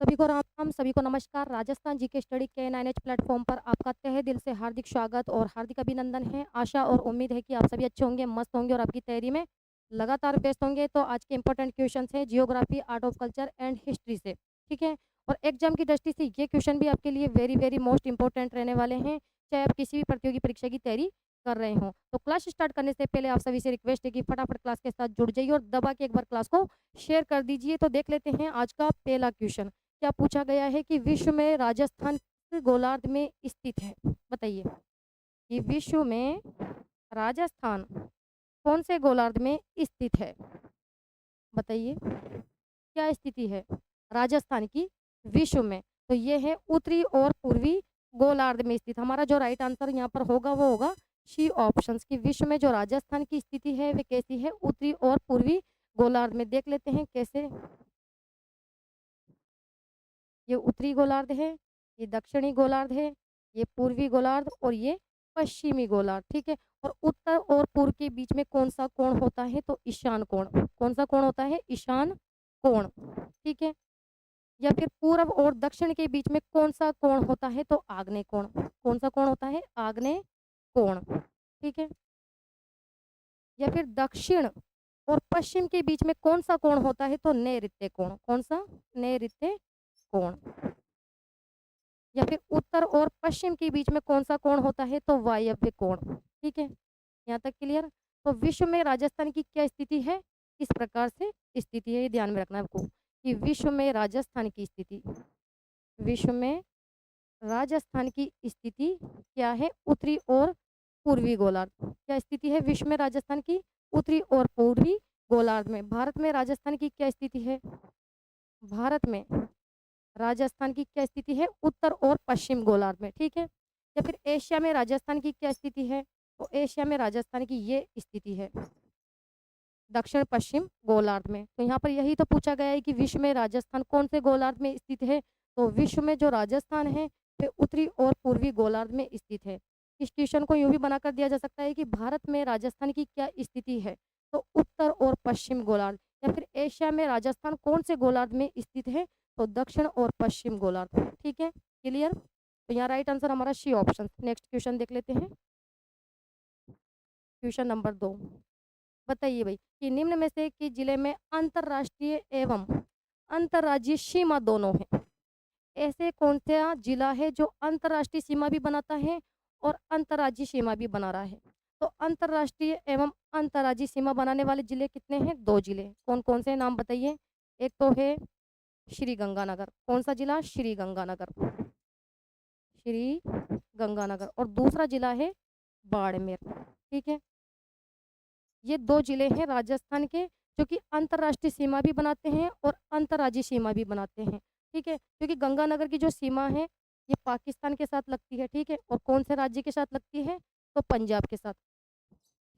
सभी को राम राम, सभी को नमस्कार। राजस्थान जीके स्टडी के 9H प्लेटफॉर्म पर आपका तहे दिल से हार्दिक स्वागत और हार्दिक अभिनंदन है। आशा और उम्मीद है कि आप सभी अच्छे होंगे, मस्त होंगे और आपकी तैयारी में लगातार व्यस्त होंगे। तो आज के इंपॉर्टेंट क्वेश्चन है geography, art of culture and history से, ठीक है। और एग्जाम की दृष्टि से ये क्वेश्चन भी आपके लिए वेरी वेरी मोस्ट इंपॉर्टेंट रहने वाले हैं, चाहे आप किसी भी प्रतियोगी परीक्षा की तैयारी कर रहे हो। तो क्लास स्टार्ट करने से पहले आप सभी से रिक्वेस्ट है कि फटाफट क्लास के साथ जुड़ जाइए और दबा के एक बार क्लास को शेयर कर दीजिए। तो देख लेते हैं आज का पहला क्वेश्चन। क्या पूछा गया है कि विश्व में राजस्थान किस गोलार्ध में स्थित है? बताइए कि विश्व में राजस्थान कौन से गोलार्ध में स्थित है? बताइए क्या स्थिति है राजस्थान की विश्व में? तो ये है उत्तरी और पूर्वी गोलार्ध में स्थित। हमारा जो राइट आंसर यहाँ पर होगा वो होगा सी ऑप्शंस की विश्व में जो राजस्थान की स्थिति है वे कैसी है? उत्तरी और पूर्वी गोलार्ध में। देख लेते हैं कैसे। ये उत्तरी गोलार्ध है, ये दक्षिणी गोलार्ध है, ये पूर्वी गोलार्ध और ये पश्चिमी गोलार्ध, ठीक है। और उत्तर और पूर्व के बीच में कौन सा कोण होता है? तो ईशान कोण। कौन सा कोण होता है? ईशान कोण, ठीक है। या फिर पूर्व और दक्षिण के बीच में कौन सा कोण होता है? तो आग्नेय कोण। कौन सा कोण होता है? आग्नेय कोण, ठीक है। या फिर दक्षिण और पश्चिम के बीच में कौन सा कोण होता है? तो नैऋत्य कोण। कौन सा? नैऋत्य कोण। या फिर उत्तर और पश्चिम के बीच में कौन सा कोण होता है? तो वायव्य कोण, ठीक है। यहाँ तक क्लियर। तो विश्व में राजस्थान की क्या स्थिति है? किस प्रकार से स्थिति है, ये ध्यान में रखना है आपको कि विश्व में राजस्थान की स्थिति, विश्व में राजस्थान की स्थिति क्या है? उत्तरी और पूर्वी गोलार्ध। क्या स्थिति है विश्व में राजस्थान की? उत्तरी और पूर्वी गोलार्ध में। भारत में राजस्थान की क्या स्थिति है? भारत में राजस्थान की क्या स्थिति है? उत्तर और पश्चिम गोलार्ध में, ठीक है। या फिर एशिया में राजस्थान की क्या स्थिति है? तो एशिया में राजस्थान की ये स्थिति है दक्षिण पश्चिम गोलार्ध में। तो यहाँ पर यही तो पूछा गया है कि विश्व में राजस्थान कौन से गोलार्ध में स्थित है? तो विश्व में जो राजस्थान है वे उत्तरी और पूर्वी गोलार्ध में स्थित है। इस क्वेश्चन को यूं भी बनाकर दिया जा सकता है कि भारत में राजस्थान की क्या स्थिति है? तो उत्तर और पश्चिम गोलार्ध। या फिर एशिया में राजस्थान कौन से गोलार्ध में स्थित है? तो दक्षिण और पश्चिम गोलार्ध, ठीक है। क्लियर। तो यहाँ राइट आंसर हमारा सी ऑप्शन। नेक्स्ट क्वेश्चन देख लेते हैं। Question number 2। बताइए भाई कि निम्न में से किस जिले में अंतर्राष्ट्रीय एवं अंतर्राज्यीय सीमा दोनों है? ऐसे कौन सा जिला है जो अंतर्राष्ट्रीय सीमा भी बनाता है और अंतर्राज्यीय सीमा भी बना रहा है? तो अंतर्राष्ट्रीय एवं अंतर्राज्यीय सीमा बनाने वाले जिले कितने हैं? 2 जिले। कौन कौन से नाम बताइए। एक तो है श्री गंगानगर। कौन सा जिला? श्री गंगानगर, श्री गंगानगर। और दूसरा जिला है बाड़मेर, ठीक है। ये 2 जिले हैं राजस्थान के जो कि अंतर्राष्ट्रीय सीमा भी बनाते हैं और अंतर्राज्यीय सीमा भी बनाते हैं, ठीक है। क्योंकि गंगानगर की जो सीमा है ये पाकिस्तान के साथ लगती है, ठीक है। और कौन से राज्य के साथ लगती है? तो पंजाब के साथ,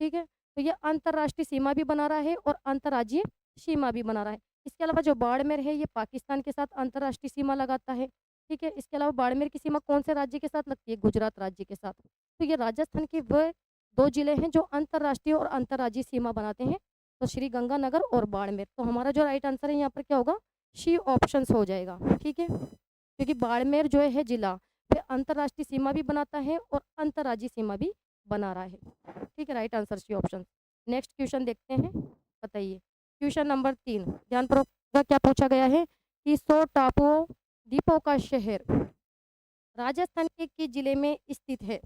ठीक है। तो ये अंतर्राष्ट्रीय सीमा भी बना रहा है और अंतर्राज्यीय सीमा भी बना रहा है। इसके अलावा जो बाड़मेर है ये पाकिस्तान के साथ अंतर्राष्ट्रीय सीमा लगाता है, ठीक है। इसके अलावा बाड़मेर की सीमा कौन से राज्य के साथ लगती है? गुजरात राज्य के साथ। तो ये राजस्थान के वह 2 जिले हैं जो अंतर्राष्ट्रीय और अंतर्राज्यीय सीमा बनाते हैं, तो श्री गंगानगर और बाड़मेर। तो हमारा जो राइट आंसर है यहाँ पर क्या होगा? सी ऑप्शन हो जाएगा, ठीक है। क्योंकि बाड़मेर जो है जिला वह अंतर्राष्ट्रीय सीमा भी बनाता है और अंतर्राज्यीय सीमा भी बना रहा है, ठीक है। Right answer C option. Next question देखते हैं। बताइए क्वेश्चन नंबर 3। ध्यानपूर्वक क्या पूछा गया है कि 100 टापुओं द्वीपों का शहर राजस्थान के किस जिले में स्थित है?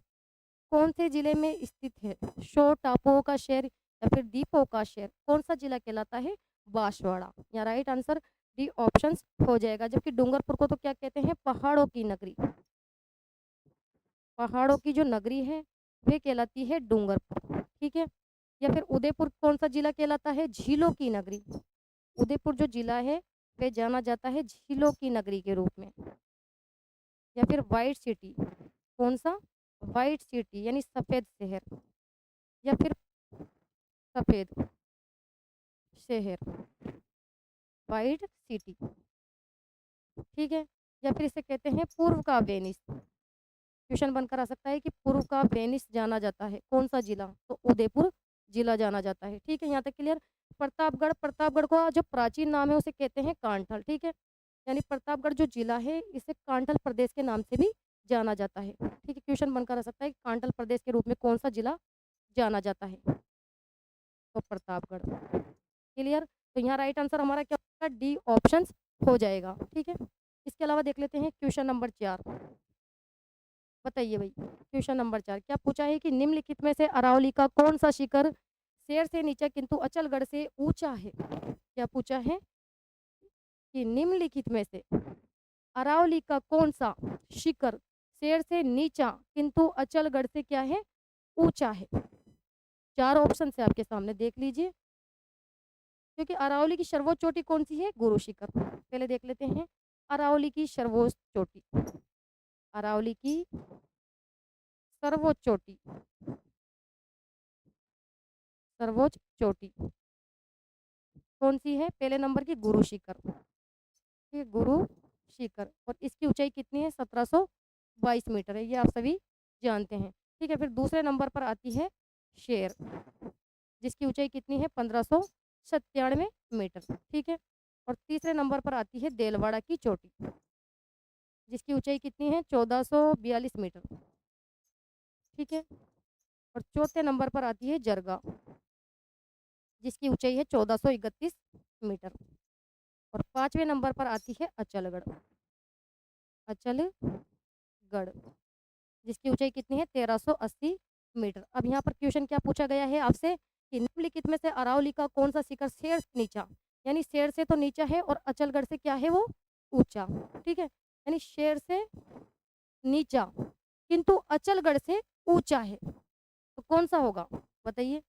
कौन से जिले में स्थित है? 100 टापुओं का शहर या फिर द्वीपों का शहर कौन सा जिला कहलाता है? बांसवाड़ा। या राइट आंसर डी ऑप्शन हो जाएगा। जबकि डूंगरपुर को तो क्या कहते हैं? पहाड़ों की नगरी। पहाड़ों की जो नगरी है वे कहलाती है डूंगरपुर, ठीक है। या फिर उदयपुर कौन सा जिला कहलाता है? झीलों की नगरी। उदयपुर जो जिला है वे जाना जाता है झीलों की नगरी के रूप में। या फिर वाइट सिटी। कौन सा? वाइट सिटी यानी सफेद शहर या फिर सफेद शहर, वाइट सिटी, ठीक है। या फिर इसे कहते हैं पूर्व का वेनिस। क्वेश्चन बनकर आ सकता है कि पूर्व का वेनिस जाना जाता है कौन सा जिला? तो उदयपुर जिला जाना जाता है, ठीक है। यहाँ तक क्लियर। प्रतापगढ़, प्रतापगढ़ का जो प्राचीन नाम है उसे कहते हैं कांठल, ठीक है। यानी प्रतापगढ़ जो जिला है इसे कांटल प्रदेश के नाम से भी जाना जाता है। ठीक है, क्वेश्चन बनकर आ सकता है कि कांटल प्रदेश के रूप में कौन सा जिला जाना जाता है, तो प्रतापगढ़। क्लियर। तो यहाँ राइट आंसर हमारा क्या होगा, डी ऑप्शन हो जाएगा। ठीक है, इसके अलावा देख लेते हैं क्वेश्चन नंबर 4। बताइए भाई, क्वेश्चन नंबर 4 क्या पूछा है कि निम्नलिखित में से अरावली का कौन सा शिखर शेर से नीचा किंतु अचलगढ़ से ऊंचा है। क्या पूछा है कि निम्नलिखित में से अरावली का कौन सा शिखर शेर से नीचा किंतु अचलगढ़ से क्या है, ऊंचा है। 4 ऑप्शन से आपके सामने देख लीजिए। क्योंकि अरावली की सर्वोच्च चोटी कौन सी है, गुरु शिखर। पहले देख लेते हैं अरावली की सर्वोच्च चोटी। अरावली की सर्वोच्च चोटी, सर्वोच्च चोटी कौन सी है, पहले नंबर की गुरु शिखर। ठीक है, गुरु शिखर, और इसकी ऊंचाई कितनी है, 1722 मीटर है, ये आप सभी जानते हैं। ठीक है, फिर दूसरे नंबर पर आती है शेर, जिसकी ऊंचाई कितनी है, 1597 मीटर। ठीक है, और तीसरे नंबर पर आती है देलवाड़ा की चोटी, जिसकी ऊंचाई कितनी है, 1442 मीटर। ठीक है, और चौथे नंबर पर आती है जरगा, जिसकी ऊंचाई है 1431 मीटर। और पांचवें नंबर पर आती है अचलगढ़, अचलगढ़, जिसकी ऊंचाई कितनी है, 1380 मीटर। अब यहाँ पर क्वेश्चन क्या पूछा गया है आपसे कि निम्नलिखित में से अरावली का कौन सा शिखर शेर से नीचा, यानी शेर से तो नीचा है और अचलगढ़ से क्या है वो ऊंचा। ठीक है, यानी शेर से नीचा किंतु अचलगढ़ से ऊंचा है, तो कौन सा होगा बताइए।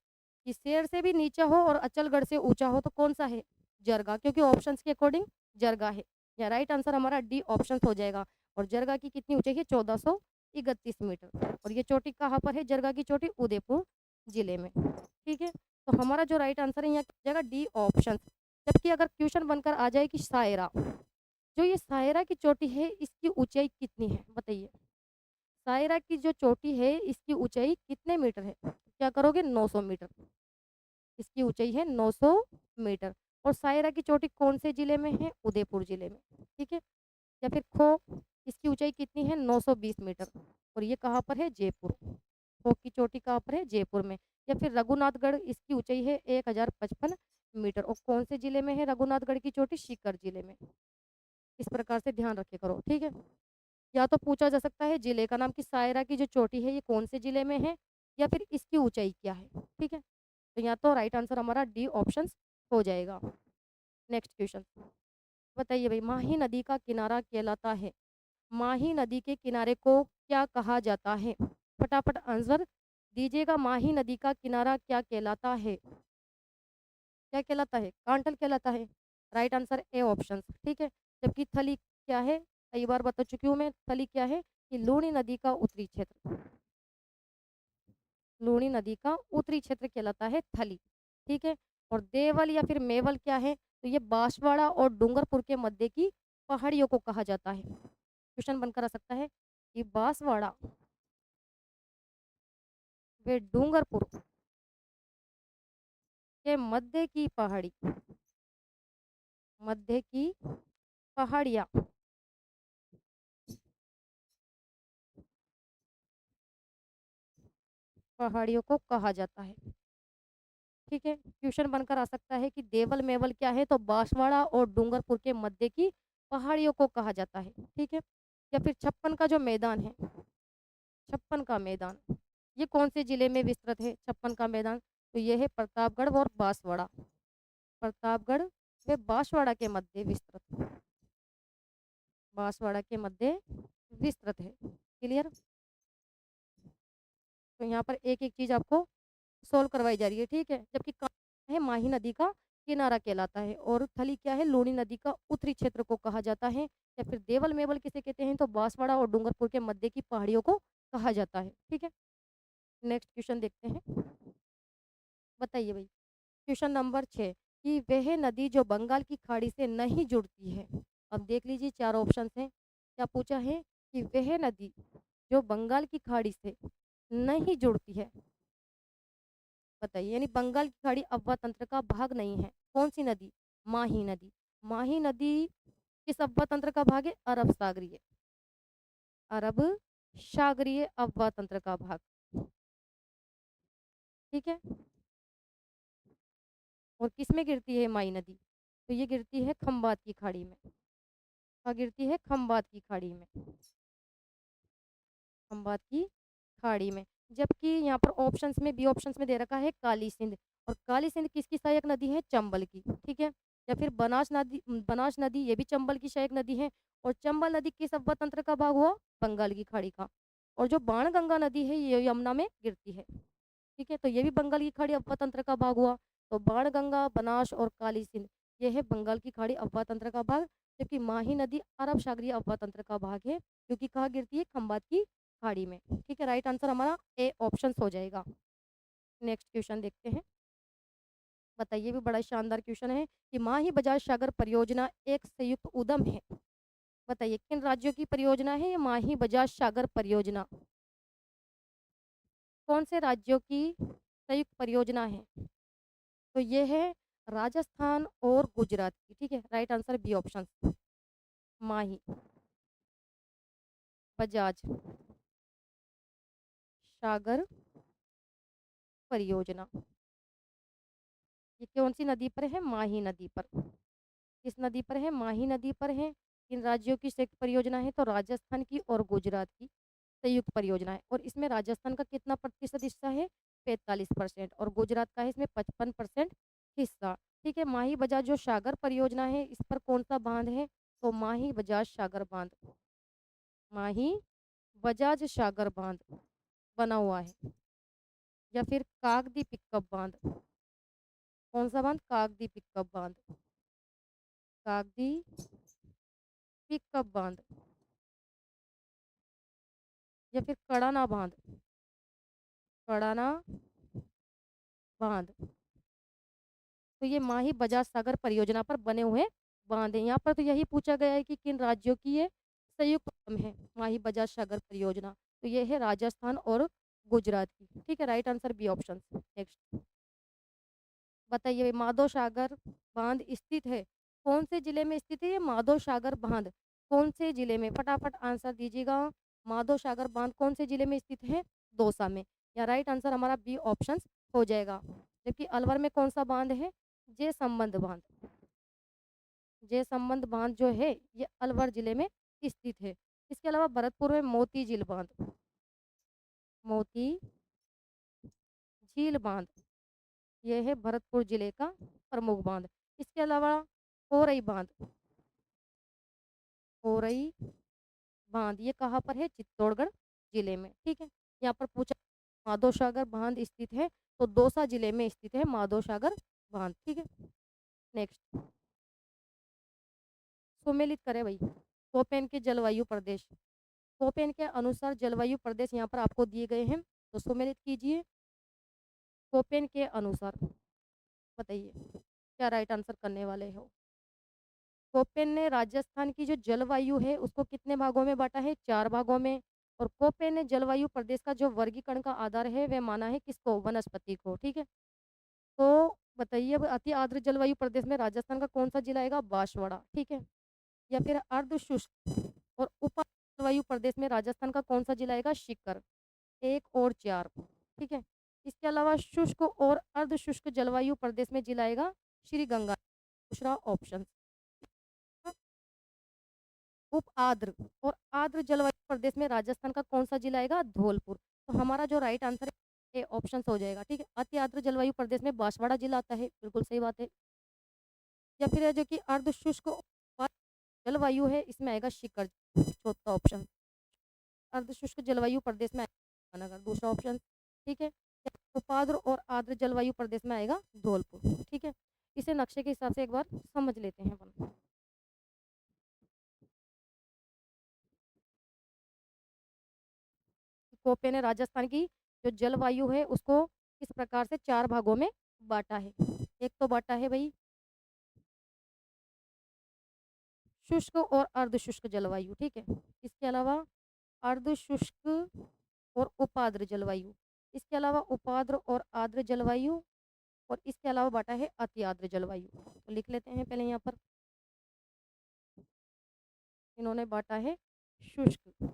कि शेर से भी नीचा हो और अचलगढ़ से ऊंचा हो तो कौन सा है, जरगा, क्योंकि ऑप्शंस के अकॉर्डिंग जरगा है। या राइट आंसर हमारा डी ऑप्शन हो जाएगा। और जरगा की कितनी ऊंचाई है, 1431 मीटर। और ये चोटी कहाँ पर है, जरगा की चोटी उदयपुर जिले में। ठीक है, तो हमारा जो राइट आंसर है यहाँ क्या हो जाएगा, डी ऑप्शन। जबकि अगर क्वेश्चन बनकर आ जाए कि सायरा, जो ये सायरा की चोटी है इसकी ऊंचाई कितनी है, बताइए। सायरा की जो चोटी है इसकी ऊंचाई कितने मीटर है, क्या करोगे, 900 मीटर। इसकी ऊंचाई है 900 मीटर। और सायरा की चोटी कौन से जिले में है, उदयपुर जिले में। ठीक है, या फिर खो, इसकी ऊंचाई कितनी है, 920 मीटर, और ये कहाँ पर है, जयपुर। खो की चोटी कहाँ पर है, जयपुर में। या फिर रघुनाथगढ़, इसकी ऊंचाई है 1055 मीटर, और कौन से जिले में है रघुनाथगढ़ की चोटी, सीकर जिले में। इस प्रकार से ध्यान रखे करो। ठीक है, या तो पूछा जा सकता है जिले का नाम कि सायरा की जो चोटी है ये कौन से जिले में है, या फिर इसकी ऊंचाई क्या है। ठीक है, तो यहाँ तो राइट आंसर हमारा डी ऑप्शन हो जाएगा। नेक्स्ट क्वेश्चन बताइए भाई, माही नदी का किनारा कहलाता है, माही नदी के किनारे को क्या कहा जाता है। फटाफट आंसर दीजिएगा, माही नदी का किनारा क्या कहलाता है, क्या कहलाता है, कांटल कहलाता है। Right answer A option. ठीक है, जबकि थली क्या है, कई बार बता चुकी हूँ मैं, थली क्या है कि लूणी नदी का उत्तरी क्षेत्र, लूणी नदी का उत्तरी क्षेत्र कहलाता है थली। ठीक है, और देवल या फिर मेवल क्या है, तो ये बांसवाड़ा और डूंगरपुर के मध्य की पहाड़ियों को कहा जाता है। क्वेश्चन बनकर आ सकता है कि बांसवाड़ा वे डूंगरपुर के मध्य की पहाड़ी, मध्य की पहाड़ियाँ पहाड़ियों को कहा जाता है। ठीक है, क्वेश्चन बनकर आ सकता है कि देवल मेवल क्या है, तो बांसवाड़ा और डूंगरपुर के मध्य की पहाड़ियों को कहा जाता है। ठीक है, या फिर छप्पन का जो मैदान है, छप्पन का मैदान, ये कौन से जिले में विस्तृत है, छप्पन का मैदान, तो ये है प्रतापगढ़ और बांसवाड़ा, प्रतापगढ़ व बांसवाड़ा के मध्य विस्तृत, बांसवाड़ा के मध्य विस्तृत है। क्लियर। तो यहाँ पर एक एक चीज आपको सोल्व करवाई जा रही है। ठीक है, जबकि है माही नदी का किनारा कहलाता है, और थली क्या है, लूणी नदी का उत्तरी क्षेत्र को कहा जाता है। या फिर देवल मेवल किसे कहते हैं, तो बांसवाड़ा और डूंगरपुर के मध्य की पहाड़ियों को कहा जाता है। ठीक है, नेक्स्ट क्वेश्चन देखते हैं। बताइए भाई, क्वेश्चन नंबर 6 कि वह नदी जो बंगाल की खाड़ी से नहीं जुड़ती है। अब देख लीजिए 4 ऑप्शन हैं। क्या पूछा है कि वह नदी जो बंगाल की खाड़ी से नहीं जुड़ती है, बताइए, यानी बंगाल की खाड़ी अफवाह तंत्र का भाग नहीं है, कौन सी नदी, माही नदी। माही नदी किस अफवाह तंत्र का भाग है? अरब सागरीय, अरब सागरीय अफवाह तंत्र का भाग। ठीक है। और किस में गिरती है माई नदी? तो ये गिरती है खंबात की खाड़ी में। कहाँ गिरती है? खंबात की खाड़ी में, खंबात की खाड़ी में। जबकि यहाँ पर ऑप्शंस में, बी ऑप्शंस में दे रखा है काली सिंध, और काली सिंध किसकी सहायक नदी है? चंबल की। ठीक है। या फिर बनास नदी, ये भी चंबल की सहायक नदी है। और चंबल नदी किस अफवाह तंत्र का भाग हुआ? बंगाल की खाड़ी का। और जो बाणगंगा नदी है ये यमुना में गिरती है। ठीक है, तो ये भी बंगाल की खाड़ी अफवाह तंत्र का भाग हुआ। तो बाणगंगा, बनास और काली सिंध ये है बंगाल की खाड़ी अफवाह तंत्र का भाग। जबकि माही नदी अरब सागरीय अफवाह तंत्र का भाग है, क्योंकि कहाँ गिरती है? खंबात की खाड़ी में। ठीक है, राइट आंसर हमारा ए ऑप्शन हो जाएगा। नेक्स्ट क्वेश्चन देखते हैं। बताइए, भी बड़ा शानदार क्वेश्चन है कि माही बजाज सागर परियोजना एक संयुक्त उद्यम है। बताइए किन राज्यों की परियोजना है ये माही बजाज सागर परियोजना? कौन से राज्यों की संयुक्त परियोजना है? तो ये है राजस्थान और गुजरात की। ठीक है, right answer B option, Mahi Bajaj Sagar परियोजना। ये कौन सी नदी पर है? माही नदी पर। किस नदी पर है? माही नदी पर है। किन राज्यों की संयुक्त परियोजना है? तो राजस्थान की और गुजरात की संयुक्त परियोजना है। और इसमें राजस्थान का कितना प्रतिशत हिस्सा है? 45%। और गुजरात का है इसमें 55% हिस्सा। ठीक है, माही बजाज जो सागर परियोजना है इस पर कौन सा बांध है? तो माही बजाज सागर बांध, माही बजाज सागर बांध बना हुआ है। या फिर कागदी पिकअप बांध, कौन सा बांध? कागदी पिकअप बांध, कागदी पिकअप बांध। या फिर कड़ाना बांध, कड़ाना बांध। तो ये माही बजाज सागर परियोजना पर बने हुए बांध हैं। यहाँ पर तो यही पूछा गया है कि किन राज्यों की ये संयुक्त उपक्रम है माही बजाज सागर परियोजना। तो ये है राजस्थान और गुजरात की। ठीक है, right answer B option. Next बताइए, माधव सागर बांध स्थित है कौन से जिले में? स्थित है ये माधव सागर बांध कौन से जिले में? फटाफट आंसर दीजिएगा। माधव सागर बांध कौन से जिले में स्थित है? दौसा में। या राइट आंसर हमारा बी ऑप्शन हो जाएगा। जबकि अलवर में कौन सा बांध है? जय संबंध बांध, जय संबंध बांध जो है ये अलवर जिले में स्थित है। इसके अलावा भरतपुर में मोती झील बांध, मोती झील बांध ये है भरतपुर जिले का प्रमुख बांध। इसके अलावा कोरई बांध, कोरई बांध ये कहाँ पर है? चित्तौड़गढ़ जिले में। ठीक है, यहाँ पर पूछा माधव सागर बांध स्थित है तो दौसा जिले में स्थित है माधव सागर बांध। ठीक है, नेक्स्ट सुमेलित करें भाई। कोपेन के जलवायु प्रदेश, कोपेन के अनुसार जलवायु प्रदेश यहाँ पर आपको दिए गए हैं, तो सुमेलित कीजिए। कोपेन के अनुसार बताइए क्या राइट आंसर करने वाले हो? कोपेन ने राजस्थान की जो जलवायु है उसको कितने भागों में बांटा है? 4 भागों में। और कोपेन ने जलवायु प्रदेश का जो वर्गीकरण का आधार है वह माना है किसको? वनस्पति को। ठीक है, तो बताइए अब अति आर्द्र जलवायु प्रदेश में राजस्थान का कौन सा जिला आएगा? बांसवाड़ा। ठीक है, या फिर अर्ध शुष्क और उप जलवायु प्रदेश में राजस्थान का कौन सा जिला आएगा? सीकर। 1 और 4। ठीक है, इसके अलावा शुष्क और अर्ध शुष्क जलवायु प्रदेश में जिला आएगा श्री गंगा, दूसरा ऑप्शन। उप आर्द्र और आर्द्र जलवायु प्रदेश में राजस्थान का कौन सा जिला आएगा? धौलपुर। तो हमारा जो राइट आंसर है ए ऑप्शन हो जाएगा। ठीक है, अति आर्द्र जलवायु प्रदेश में बांसवाड़ा जिला आता है, बिल्कुल सही बात है। या फिर जो कि अर्ध शुष्क जलवायु है इसमें आएगा सीकर, चौथा ऑप्शन। अर्ध शुष्क जलवायु प्रदेश में आएगा नगर, दूसरा ऑप्शन। ठीक है, उपाद्र और आर्द्र जलवायु प्रदेश में आएगा धौलपुर। ठीक है, इसे नक्शे के हिसाब से एक बार समझ लेते हैं अपन। कोपे ने राजस्थान की जो जलवायु है उसको किस प्रकार से 4 भागों में बांटा है? एक तो बांटा है भाई शुष्क और अर्ध शुष्क जलवायु। ठीक है, इसके अलावा अर्ध शुष्क और उपाद्र जलवायु, इसके अलावा उपाद्र और आर्द्र जलवायु, और इसके अलावा बांटा है अति आर्द्र जलवायु। तो लिख लेते हैं पहले यहाँ पर। इन्होंने बांटा है शुष्क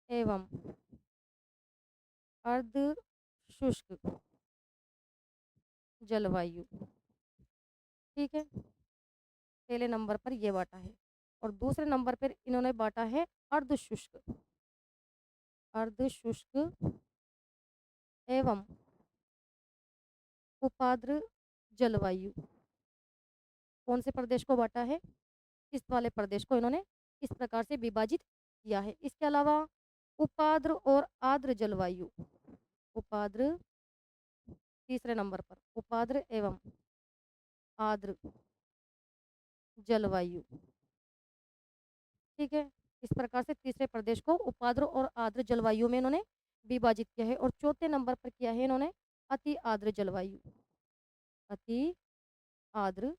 एवं अर्ध शुष्क जलवायु। ठीक है, पहले नंबर पर ये बांटा है। और दूसरे नंबर पर इन्होंने बांटा है अर्ध शुष्क, अर्ध शुष्क एवं उपाद्र जलवायु। कौन से प्रदेश को बांटा है? इस वाले प्रदेश को इन्होंने इस प्रकार से विभाजित किया है। इसके अलावा उपाद्र और आर्द्र जलवायु, उपाद्र तीसरे नंबर पर, उपाद्र एवं आर्द्र जलवायु। ठीक है, इस प्रकार से तीसरे प्रदेश को उपाद्र और आर्द्र जलवायु में इन्होंने विभाजित किया है। और चौथे नंबर पर किया है इन्होंने अति आर्द्र जलवायु, अति आर्द्र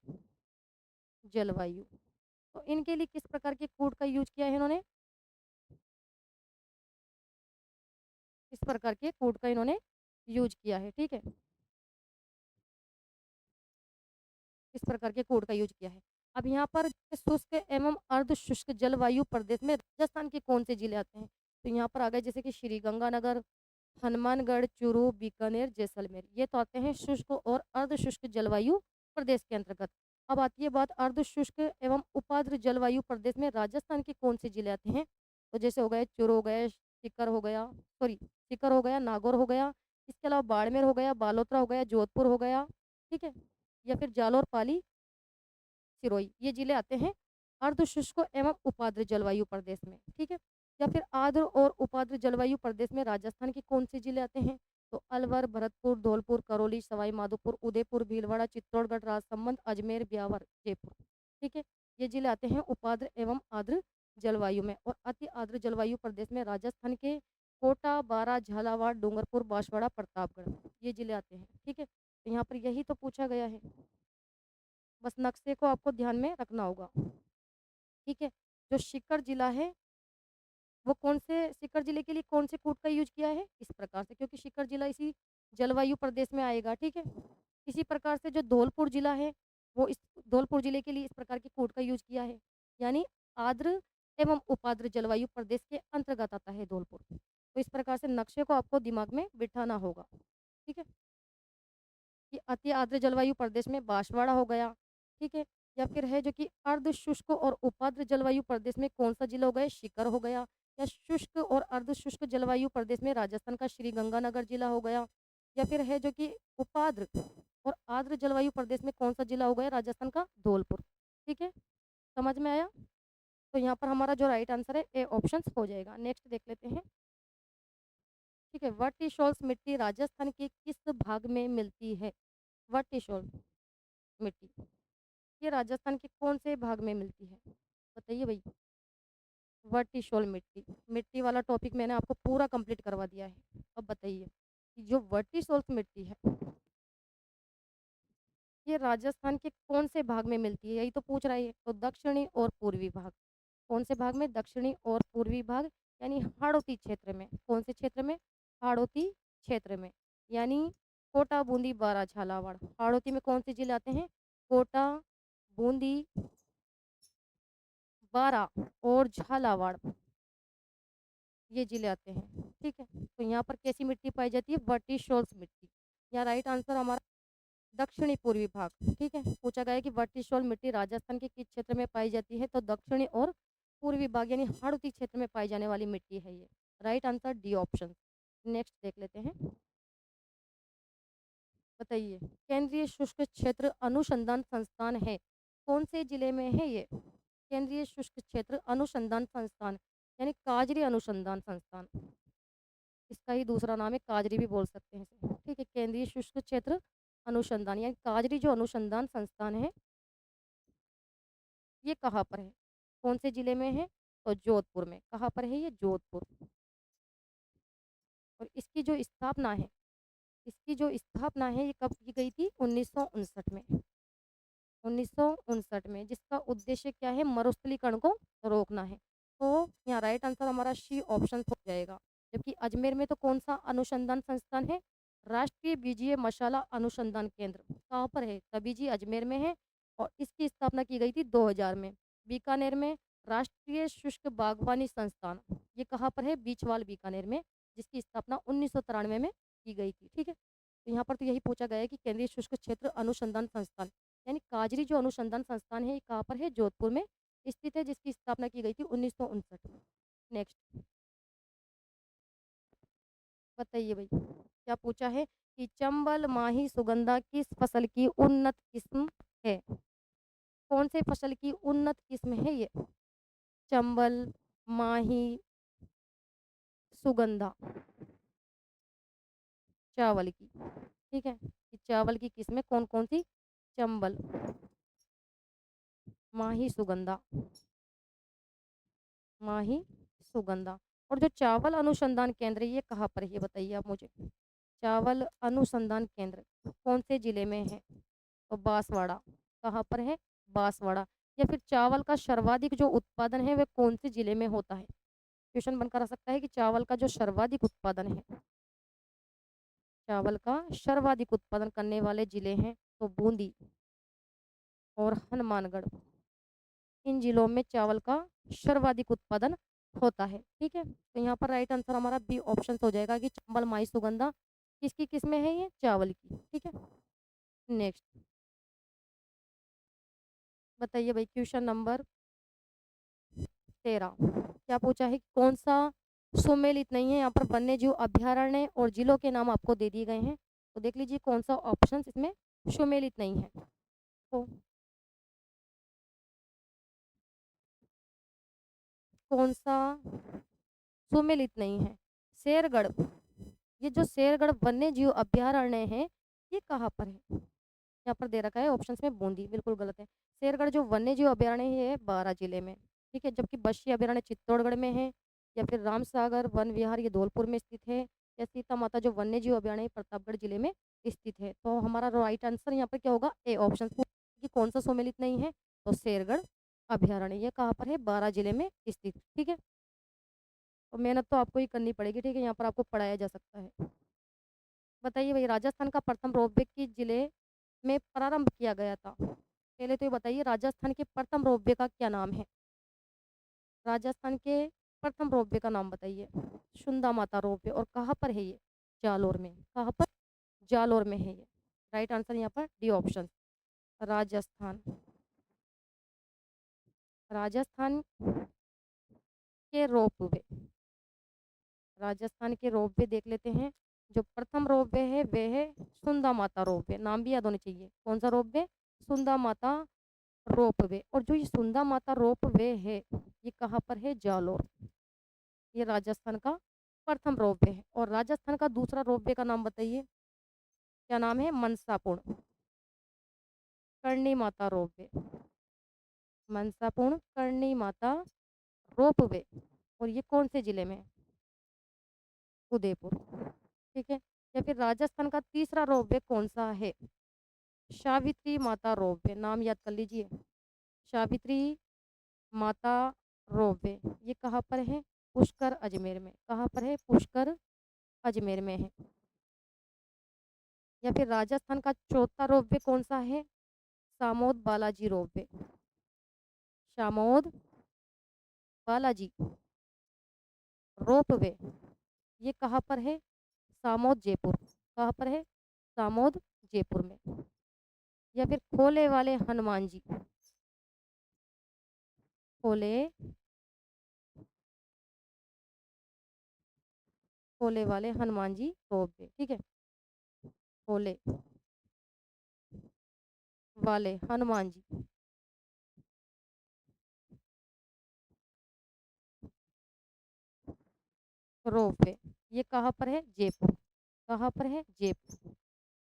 जलवायु। तो इनके लिए किस प्रकार के कोड का यूज किया है इन्होंने? इस प्रकार के कोड का इन्होंने यूज किया है। ठीक है, इस प्रकार के कोड का यूज किया है। अब यहाँ पर शुष्क एवं अर्ध शुष्क जलवायु प्रदेश में राजस्थान के कौन से जिले आते हैं? तो यहाँ पर आ गए जैसे कि श्री गंगानगर, हनुमानगढ़, चूरू, बीकानेर, जैसलमेर। ये तो आते हैं शुष्क और अर्ध शुष्क जलवायु प्रदेश के अंतर्गत। अब आती है बात अर्ध शुष्क एवं उपाद्र जलवायु प्रदेश में राजस्थान के कौन से जिले आते हैं? तो जैसे हो गए चूरू हो गए, सीकर हो गया, सॉरी सीकर हो गया, नागौर हो गया, इसके अलावा बाड़मेर हो गया, बालोतरा हो गया, जोधपुर हो गया। ठीक है, या फिर जालौर, पाली, सिरोही, ये जिले आते हैं अर्ध शुष्क एवं उपाद्र जलवायु प्रदेश में। ठीक है, या फिर आर्द्र और उपाद्र जलवायु प्रदेश में राजस्थान के कौन से जिले आते हैं? तो अलवर, भरतपुर, धौलपुर, करौली, सवाई माधोपुर, उदयपुर, भीलवाड़ा, चित्तौड़गढ़, राजसमंद, अजमेर, ब्यावर, जयपुर। ठीक है, ये जिले आते हैं उपाद्र एवं आर्द्र जलवायु में। और अति आर्द्र जलवायु प्रदेश में राजस्थान के कोटा, बारा, झालावाड़, डूंगरपुर, बांसवाड़ा, प्रतापगढ़, ये जिले आते हैं। ठीक है, तो यहाँ पर यही तो पूछा गया है, बस नक्शे को आपको ध्यान में रखना होगा। ठीक है, जो सीकर जिला है वो कौन से सीकर जिले के लिए कौन से कूट का यूज किया है? इस प्रकार से, क्योंकि सीकर जिला इसी जलवायु प्रदेश में आएगा। ठीक है, इसी प्रकार से जो धौलपुर जिला है वो इस धौलपुर जिले के लिए इस प्रकार के कूट का यूज किया है, यानी आर्द्र एवं उपाद्र जलवायु प्रदेश के अंतर्गत आता है धौलपुर। तो इस प्रकार से नक्शे को आपको दिमाग में बिठाना होगा। ठीक है, कि अति आर्द्र जलवायु प्रदेश में बांसवाड़ा हो गया। ठीक है, या फिर है जो कि अर्ध शुष्क और उपाद्र जलवायु प्रदेश में कौन सा जिला हो गया? सीकर हो गया। या शुष्क और अर्ध शुष्क जलवायु प्रदेश में राजस्थान का श्री गंगानगर जिला हो गया। या फिर है जो कि उपाद्र और आर्द्र जलवायु प्रदेश में कौन सा जिला हो गया? राजस्थान का धौलपुर। ठीक है, समझ में आया? तो यहाँ पर हमारा जो राइट आंसर है ए ऑप्शन हो जाएगा। नेक्स्ट देख लेते हैं। ठीक है, वर्टिसोल्स मिट्टी राजस्थान के किस भाग में मिलती है? वर्टिसोल मिट्टी ये राजस्थान के कौन से भाग में मिलती है? बताइए भाई। वर्टिसोल मिट्टी, मिट्टी वाला टॉपिक मैंने आपको पूरा कंप्लीट करवा दिया है। अब बताइए कि जो वर्टिसोल्स मिट्टी है ये राजस्थान के कौन से भाग में मिलती है? यही तो पूछ रहा है। तो दक्षिणी और पूर्वी भाग। कौन से भाग में? दक्षिणी और पूर्वी भाग, यानी हाड़ौती क्षेत्र में। कौन से क्षेत्र में? हाड़ौती क्षेत्र में, यानी कोटा, बूंदी, बारा, झालावाड़। हाड़ौती में कौन से जिले आते हैं? कोटा, बूंदी, बारा और झालावाड़, ये जिले आते हैं। ठीक है, तो यहाँ पर कैसी मिट्टी पाई जाती है? वर्टिसोल्स मिट्टी। यहाँ राइट आंसर हमारा दक्षिणी पूर्वी भाग। ठीक है, पूछा गया है कि वर्टिसोल मिट्टी राजस्थान के किस क्षेत्र में पाई जाती है? तो दक्षिणी और पूर्वी भाग यानी हाड़ौती क्षेत्र में पाई जाने वाली मिट्टी है ये। Right answer D option. Next देख लेते हैं। बताइए, केंद्रीय शुष्क क्षेत्र अनुसंधान संस्थान है कौन से जिले में है ये? केंद्रीय शुष्क क्षेत्र अनुसंधान संस्थान यानी काजरी अनुसंधान संस्थान, इसका ही दूसरा नाम है, काजरी भी बोल सकते हैं इसे। ठीक है, केंद्रीय शुष्क क्षेत्र अनुसंधान यानी काजरी जो अनुसंधान संस्थान है ये कहाँ पर है? कौन से जिले में है? तो जोधपुर में। कहाँ पर है ये? जोधपुर। और इसकी जो स्थापना है ये कब की गई थी? 1959 में। 1959 में, जिसका उद्देश्य क्या है? मरुस्थलीकरण को रोकना है। तो यहाँ राइट आंसर हमारा सी ऑप्शन हो जाएगा। जबकि अजमेर में तो कौन सा अनुसंधान संस्थान है? राष्ट्रीय बीजीय मसाला अनुसंधान केंद्र। कहाँ पर है? तभी जी अजमेर में है। और इसकी स्थापना की गई थी 2000 में। बीकानेर में राष्ट्रीय शुष्क बागवानी संस्थान, ये कहाँ पर है? बीचवाल बीकानेर में, जिसकी स्थापना 1993 में की गई थी। ठीक है, तो यहाँ पर तो यही पूछा गया है कि केंद्रीय शुष्क क्षेत्र अनुसंधान संस्थान यानी काजरी जो अनुसंधान संस्थान है, ये कहाँ पर है? जोधपुर में स्थित है, जिसकी स्थापना की गई थी 1959। नेक्स्ट बताइए भाई, क्या पूछा है कि चंबल माही सुगंधा किस फसल की उन्नत किस्म है? कौन से फसल की उन्नत किस्म है ये? चंबल माही सुगंधा, चावल की। ठीक है, कि चावल की किस्में कौन कौन सी? चंबल माही सुगंधा, माही सुगंधा। और जो चावल अनुसंधान केंद्र है, ये कहाँ पर है ये बताइए आप मुझे। चावल अनुसंधान केंद्र कौन से जिले में है? तो बांसवाड़ा। कहाँ पर है? बांसवाड़ा। या फिर चावल का सर्वाधिक जो उत्पादन है वह कौन से जिले में होता है? क्वेश्चन बनकर आ सकता है कि चावल का जो सर्वाधिक उत्पादन है, चावल का सर्वाधिक उत्पादन करने वाले जिले हैं तो बूंदी और हनुमानगढ़। इन जिलों में चावल का सर्वाधिक उत्पादन होता है। ठीक है, तो यहाँ पर राइट आंसर हमारा बी ऑप्शन हो जाएगा कि चंबल माई सुगंधा किसकी किस्में है? ये चावल की। ठीक है, नेक्स्ट बताइए भाई, क्वेश्चन नंबर 13 क्या पूछा है? कौन सा सुमेलित नहीं है? यहाँ पर वन्य जीव अभ्यारण्य और जिलों के नाम आपको दे दिए गए हैं, तो देख लीजिए कौन सा ऑप्शन इसमें सुमेलित नहीं है। तो कौन सा सुमेलित नहीं है? शेरगढ़, ये जो शेरगढ़ वन्य जीव अभ्यारण्य है, ये कहाँ पर है? यहाँ पर दे रखा है ऑप्शंस में बूंदी, बिल्कुल गलत है। शेरगढ़ जो वन्य जीव अभ्यारण्य है ये 12 जिले में। ठीक है, जबकि बस्सी अभ्यारण्य चित्तौड़गढ़ में है, या फिर रामसागर वन विहार ये धौलपुर में स्थित है, या सीता माता जो वन्य जीव अभ्यारण्य है, प्रतापगढ़ जिले में स्थित है। तो हमारा राइट आंसर यहाँ पर क्या होगा? A option. कि कौन सा सम्मिलित नहीं है? तो शेरगढ़ अभ्यारण्य, ये कहाँ पर है? 12 जिले में स्थित। ठीक है, तो मेहनत तो आपको ही करनी पड़ेगी। ठीक है, यहाँ पर आपको पढ़ाया जा सकता है। बताइए भाई, राजस्थान का प्रथम रोपवे किस जिले में प्रारंभ किया गया था? पहले तो ये बताइए, राजस्थान के प्रथम रोपवे का क्या नाम है? राजस्थान के प्रथम रोपवे का नाम बताइए। सुंदा माता रोपवे। और कहाँ पर है ये? जालोर में। कहाँ पर? जालोर में है ये। राइट आंसर यहाँ पर डी ऑप्शन, राजस्थान। राजस्थान के रोपवे, राजस्थान के रोपवे देख लेते हैं। जो प्रथम रोपवे है वह है सुंदा माता रोपवे, नाम भी याद होने चाहिए। कौन सा रोपवे? सुंदा माता रोपवे। और जो ये सुंदा माता रोपवे है, ये कहाँ पर है? जालोर। ये राजस्थान का प्रथम रोपवे है। और राजस्थान का दूसरा रोपवे का नाम बताइए, क्या नाम है? मनसापुर करणी माता रोपवे। मनसापुर करणी माता रोपवे। और ये कौन से जिले में? उदयपुर। ठीक है, या फिर राजस्थान का तीसरा रोपवे कौन सा है? सावित्री माता रोपवे, नाम याद कर लीजिए। सावित्री माता रोपवे, ये कहाँ पर है? पुष्कर अजमेर में। कहाँ पर है? पुष्कर अजमेर में है। या फिर राजस्थान का चौथा रोपवे कौन सा है? सामोद बालाजी रोपवे। सामोद बालाजी रोपवे, ये कहाँ पर है? सामोद जयपुर। कहाँ पर है? सामोद जयपुर में। या फिर खोले वाले हनुमान जी, खोले खोले वाले हनुमान जी रोपवे। ठीक है, खोले वाले हनुमान जी रोपवे, ये कहाँ पर है? जयपुर। कहाँ पर है? जयपुर।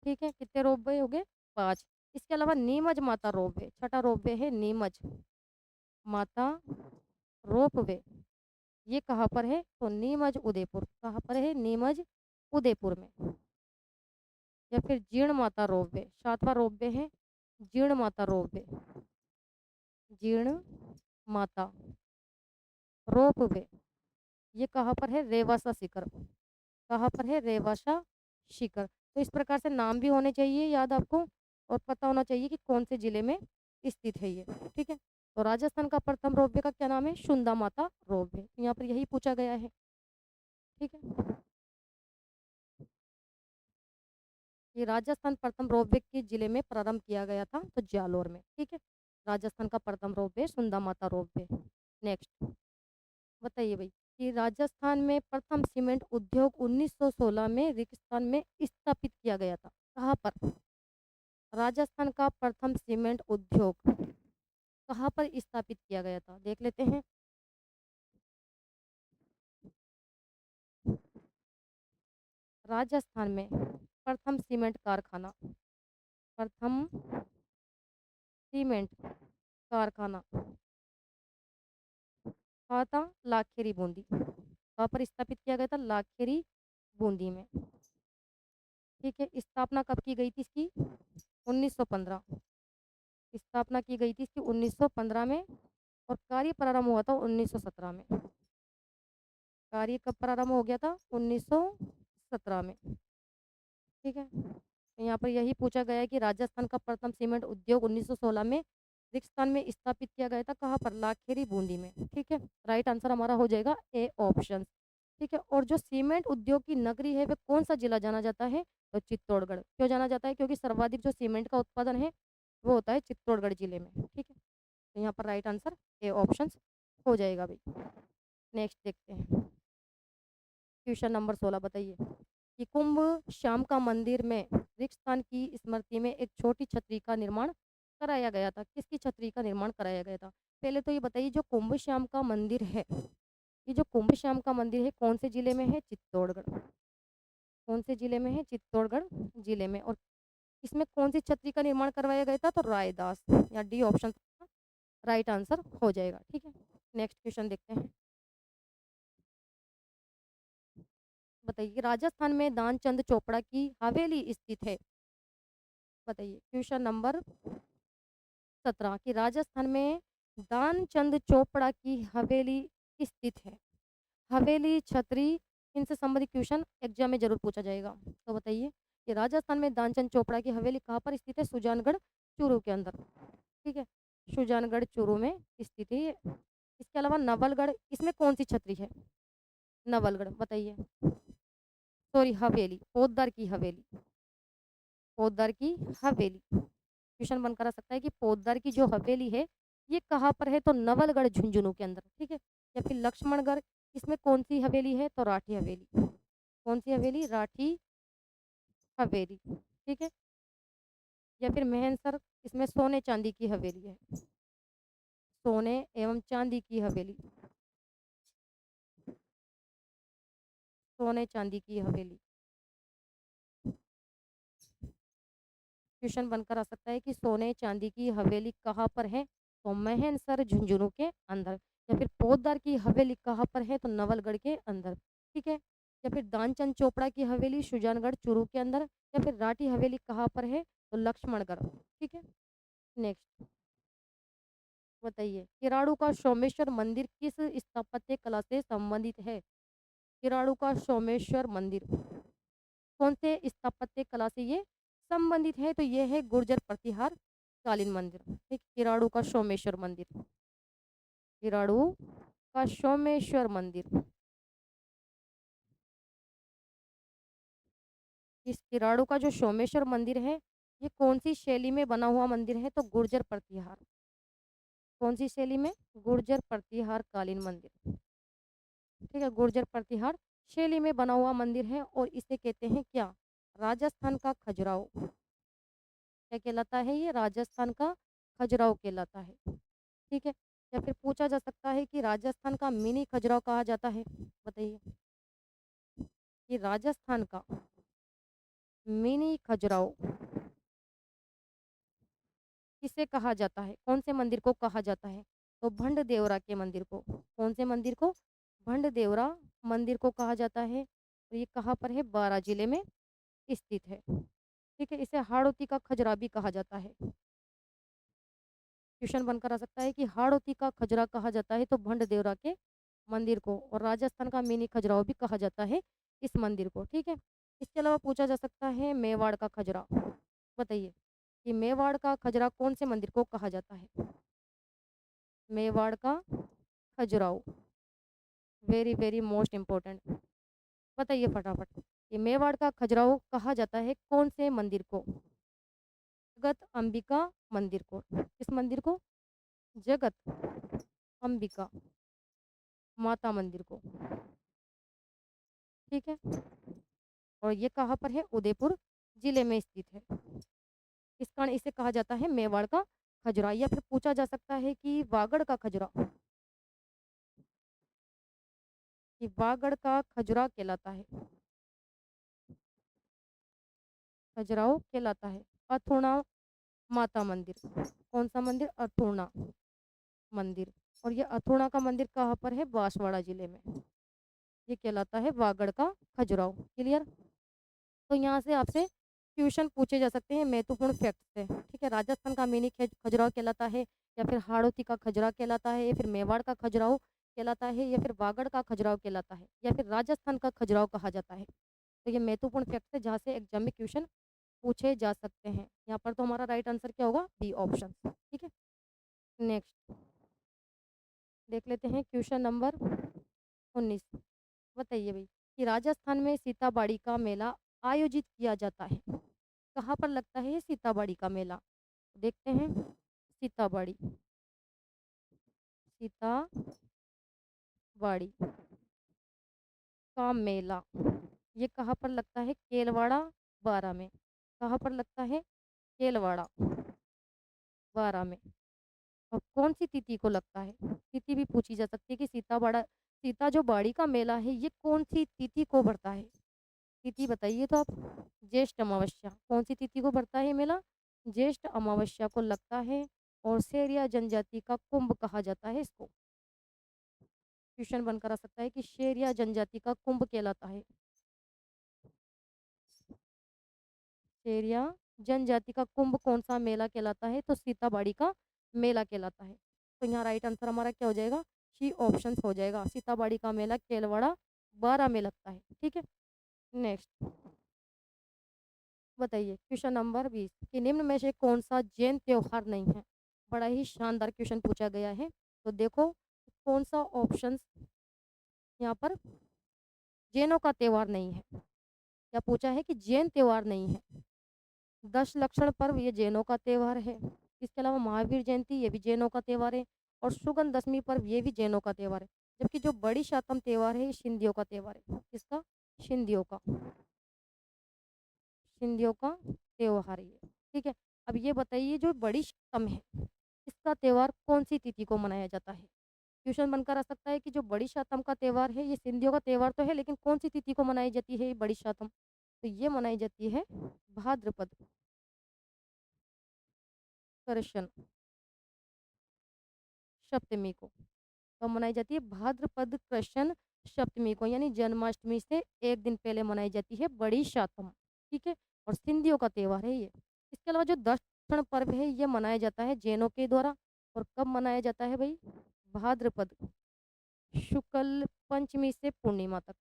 ठीक है, कितने रोपवे हो गए? 5। इसके अलावा नीमच माता रोपवे, छठा रोपवे है नीमच माता रोपवे, ये कहाँ पर है? तो नीमच उदयपुर। कहाँ पर है? नीमच उदयपुर में। या फिर जीर्ण माता रोपवे, सातवां रोपवे है जीर्ण माता रोपवे। जीर्ण माता रोपवे, ये कहाँ पर है? रेवासा शिखर। कहाँ पर है? रेवासा शिखर। तो इस प्रकार से नाम भी होने चाहिए याद आपको, और पता होना चाहिए कि कौन से जिले में स्थित है ये। ठीक है, तो राजस्थान का प्रथम रोपवे का क्या नाम है? सुंदा माता रोपवे। तो यहाँ पर यही पूछा गया है। ठीक है, ये राजस्थान प्रथम रोपवे किस जिले में प्रारंभ किया गया था? तो जालोर में। ठीक है, राजस्थान का प्रथम रोपवे सुंदा माता रोपवे। नेक्स्ट बताइए भाई कि राजस्थान में प्रथम सीमेंट उद्योग 1916 में रेगिस्तान में स्थापित किया गया था। कहाँ पर? राजस्थान का प्रथम सीमेंट उद्योग कहाँ पर स्थापित किया गया था? देख लेते हैं। राजस्थान में प्रथम सीमेंट कारखाना, प्रथम सीमेंट कारखाना कहाँ था? लाखेरी बूंदी। कहाँ पर स्थापित किया गया था? लाखेरी बूंदी में। ठीक है, स्थापना कब की गई थी इसकी? 1915। स्थापना की गई थी इसकी 1915 में और कार्य प्रारंभ हुआ था 1917 में। कार्य कब प्रारंभ हो गया था? 1917 में। ठीक है, तो यहाँ पर यही पूछा गया है कि राजस्थान का प्रथम सीमेंट उद्योग 1916 में रिक्स्थान में स्थापित किया गया था। कहाँ पर? लाखेरी बूंदी में। ठीक है, राइट आंसर हमारा हो जाएगा ए ऑप्शन। ठीक है, और जो सीमेंट उद्योग की नगरी है वह कौन सा जिला जाना जाता है? तो चित्तौड़गढ़। क्यों जाना जाता है? क्योंकि सर्वाधिक जो सीमेंट का उत्पादन है वो होता है चित्तौड़गढ़ जिले में। ठीक है, तो यहाँ पर राइट आंसर ए ऑप्शन हो जाएगा भाई। नेक्स्ट देखते हैं, क्वेश्चन नंबर 16 बताइए कि कुंभ श्याम का मंदिर में रिक्स्थान की स्मृति में एक छोटी छतरी का निर्माण कराया गया था। किसकी छतरी का निर्माण कराया गया था? पहले तो ये बताइए, जो कुंभ श्याम का मंदिर है, ये जो कुंभ श्याम का मंदिर है कौन से जिले में है? चित्तौड़गढ़। कौन से जिले में है? चित्तौड़गढ़ जिले में। और इसमें कौन सी छतरी का निर्माण करवाया गया था? तो रायदास, या डी ऑप्शन राइट आंसर हो जाएगा। ठीक है, नेक्स्ट क्वेश्चन देखते हैं। बताइए कि राजस्थान में दानचंद चोपड़ा की हवेली स्थित है। बताइए क्वेश्चन नंबर 17 कि राजस्थान में दानचंद चोपड़ा की हवेली स्थित है। हवेली, छतरी, इनसे संबंधित क्वेश्चन एग्जाम में जरूर पूछा जाएगा। तो बताइए कि राजस्थान में दानचंद चोपड़ा की हवेली कहाँ पर स्थित है? सुजानगढ़ चूरू के अंदर। ठीक है, सुजानगढ़ चूरू में स्थित है ये। इसके अलावा नवलगढ़, इसमें कौन सी छतरी है? नवलगढ़। बताइए, सॉरी हवेली, पोद्दार की हवेली, पोद्दार की हवेली। क्वेश्चन बनकर आ सकता है कि पोद्दार की जो हवेली है ये कहाँ पर है? तो नवलगढ़ झुंझुनू के अंदर। ठीक है, या फिर लक्ष्मणगढ़, इसमें कौन सी हवेली है? तो राठी हवेली। कौन सी हवेली? राठी हवेली। ठीक है, या फिर मेहनसर, इसमें सोने चांदी की हवेली है, सोने एवं चांदी की हवेली, सोने चांदी की हवेली। क्वेश्चन बनकर आ सकता है कि सोने चांदी की हवेली कहाँ पर है? तो मेहनसर झुंझुनू के अंदर। या फिर पोद्दार की हवेली कहाँ पर है? तो नवलगढ़ के अंदर। ठीक है, या फिर दानचंद चोपड़ा की हवेली सुजानगढ़ चूरू के अंदर। या फिर राठी हवेली कहाँ पर है? तो लक्ष्मणगढ़। ठीक है, नेक्स्ट बताइए किराड़ू का सोमेश्वर मंदिर किस स्थापत्य कला से संबंधित है? किराड़ू का सोमेश्वर मंदिर कौन से स्थापत्य कला से ये संबंधित है? तो ये है गुर्जर प्रतिहार कालीन मंदिर। ठीक, किराड़ू का सोमेश्वर मंदिर, किराड़ू का सोमेश्वर मंदिर। इस किराड़ू का जो सोमेश्वर मंदिर है ये कौन सी शैली में बना हुआ मंदिर है? तो गुर्जर प्रतिहार। कौन सी शैली में? गुर्जर प्रतिहार कालीन मंदिर। ठीक है, गुर्जर प्रतिहार शैली में बना हुआ मंदिर है और इसे कहते हैं क्या? राजस्थान का खजुराहो। क्या कहलाता है ये? राजस्थान का खजुराहो कहलाता है। ठीक है, या फिर पूछा जा सकता है कि राजस्थान का मिनी खजुराहो कहा जाता है। बताइए कि राजस्थान का मिनी खजुराहो किसे कहा जाता है? कौन से मंदिर को कहा जाता है? तो भंड देवरा के मंदिर को। कौन से मंदिर को? भंड देवरा मंदिर को कहा जाता है। तो ये कहाँ पर है? बारां जिले में स्थित है। ठीक है, इसे हाड़ौती का खजरा भी कहा जाता है। क्वेश्चन बनकर आ सकता है कि हाड़ौती का खजरा कहा जाता है तो भंड देवरा के मंदिर को, और राजस्थान का मिनी खजुराहो भी कहा जाता है इस मंदिर को। ठीक है, इसके अलावा पूछा जा सकता है मेवाड़ का खजरा। बताइए कि मेवाड़ का खजरा कौन से मंदिर को कहा जाता है? मेवाड़ का Khajuraho, very very most important. बताइए फटाफट, ये मेवाड़ का खजुराहो कहा जाता है कौन से मंदिर को? जगत अंबिका मंदिर को। किस मंदिर को? जगत अंबिका माता मंदिर को। ठीक है, और ये कहाँ पर है? उदयपुर जिले में स्थित है। इस कारण इसे कहा जाता है मेवाड़ का खजुराहो। या फिर पूछा जा सकता है कि वागड़ का खजुराहो, कि वागड़ का खजुराहो कहलाता है, खजुराहो कहलाता है। अथुणा माता मंदिर, कौन सा मंदिर? अथुणा मंदिर। और ये अथुणा का मंदिर कहाँ पर है? बांसवाड़ा जिले में। ये कहलाता है वागड़ का खजुराहो। क्लियर? तो यहाँ से आपसे क्वेश्चन पूछे जा सकते हैं महत्वपूर्ण फैक्ट से। ठीक है, राजस्थान का मिनी खजुराहो कहलाता है, या फिर हाड़ौती का खजुराहो कहलाता है, या फिर मेवाड़ का खजुराहो कहलाता है, या फिर वागड़ का खजुराहो कहलाता है, या फिर राजस्थान का खजुराहो कहा जाता है। तो ये महत्वपूर्ण फैक्ट है जहाँ से एग्जाम में क्वेश्चन पूछे जा सकते हैं। यहाँ पर तो हमारा राइट आंसर क्या होगा? B option. ठीक है, नेक्स्ट देख लेते हैं क्वेश्चन नंबर 19। बताइए भाई कि राजस्थान में सीताबाड़ी का मेला आयोजित किया जाता है, कहाँ पर लगता है ये सीताबाड़ी का मेला? देखते हैं, सीताबाड़ी, सीताबाड़ी का मेला ये कहाँ पर लगता है? केलवाड़ा बारा में। कहाँ पर लगता है? केलवाड़ा बारा में। और कौन सी तिथि को लगता है? तिथि भी पूछी जा सकती है कि सीता जो बाड़ी का मेला है ये कौन सी तिथि को बढ़ता है? तिथि बताइए तो आप। ज्येष्ठ अमावस्या। कौन सी तिथि को बढ़ता है मेला? ज्येष्ठ अमावस्या को लगता है। और शेरिया जनजाति का कुंभ कहा जाता है इसको। क्वेश्चन बनकर आ सकता है कि शेरिया जनजाति का कुंभ कहलाता है। शेरिया जनजाति का कुंभ कौन सा मेला कहलाता है? तो सीताबाड़ी का मेला कहलाता है। तो यहाँ राइट आंसर हमारा क्या हो जाएगा? सी ऑप्शन हो जाएगा। सीताबाड़ी का मेला केलवाड़ा बारा में लगता है। ठीक है, नेक्स्ट बताइए क्वेश्चन नंबर 20 कि निम्न में से कौन सा जैन त्योहार नहीं है? बड़ा ही शानदार क्वेश्चन पूछा गया है। तो देखो कौन सा ऑप्शन यहाँ पर जैनों का त्योहार नहीं है। क्या पूछा है? कि जैन त्योहार नहीं है। 10 लक्षण पर्व ये जैनों का त्योहार है। इसके अलावा महावीर जयंती ये भी जैनों का त्योहार है। और सुगंध दशमी पर्व ये भी जैनों का त्योहार है। जबकि जो बड़ी शातम त्योहार है ये सिंधियों का त्योहार है। किसका? सिंधियों का। सिंधियों का त्योहार ये। ठीक है, अब ये बताइए जो बड़ी शातम है इसका त्योहार कौन सी तिथि को मनाया जाता है? क्वेश्चन बनकर आ सकता है कि जो बड़ी शातम का त्योहार है ये सिंधियों का त्योहार तो है, लेकिन कौन सी तिथि को मनाई जाती है ये बड़ी शातम? तो ये मनाई जाती है भाद्रपद कृष्ण सप्तमी को। कब मनाई जाती है? भाद्रपद कृष्ण सप्तमी को, यानी जन्माष्टमी से एक दिन पहले मनाई जाती है बड़ी शातम। ठीक है, और सिंधियों का त्योहार है ये। इसके अलावा जो दक्षिण पर्व है ये मनाया जाता है जैनों के द्वारा। और कब मनाया जाता है भाई? भाद्रपद शुक्ल पंचमी से पूर्णिमा तक।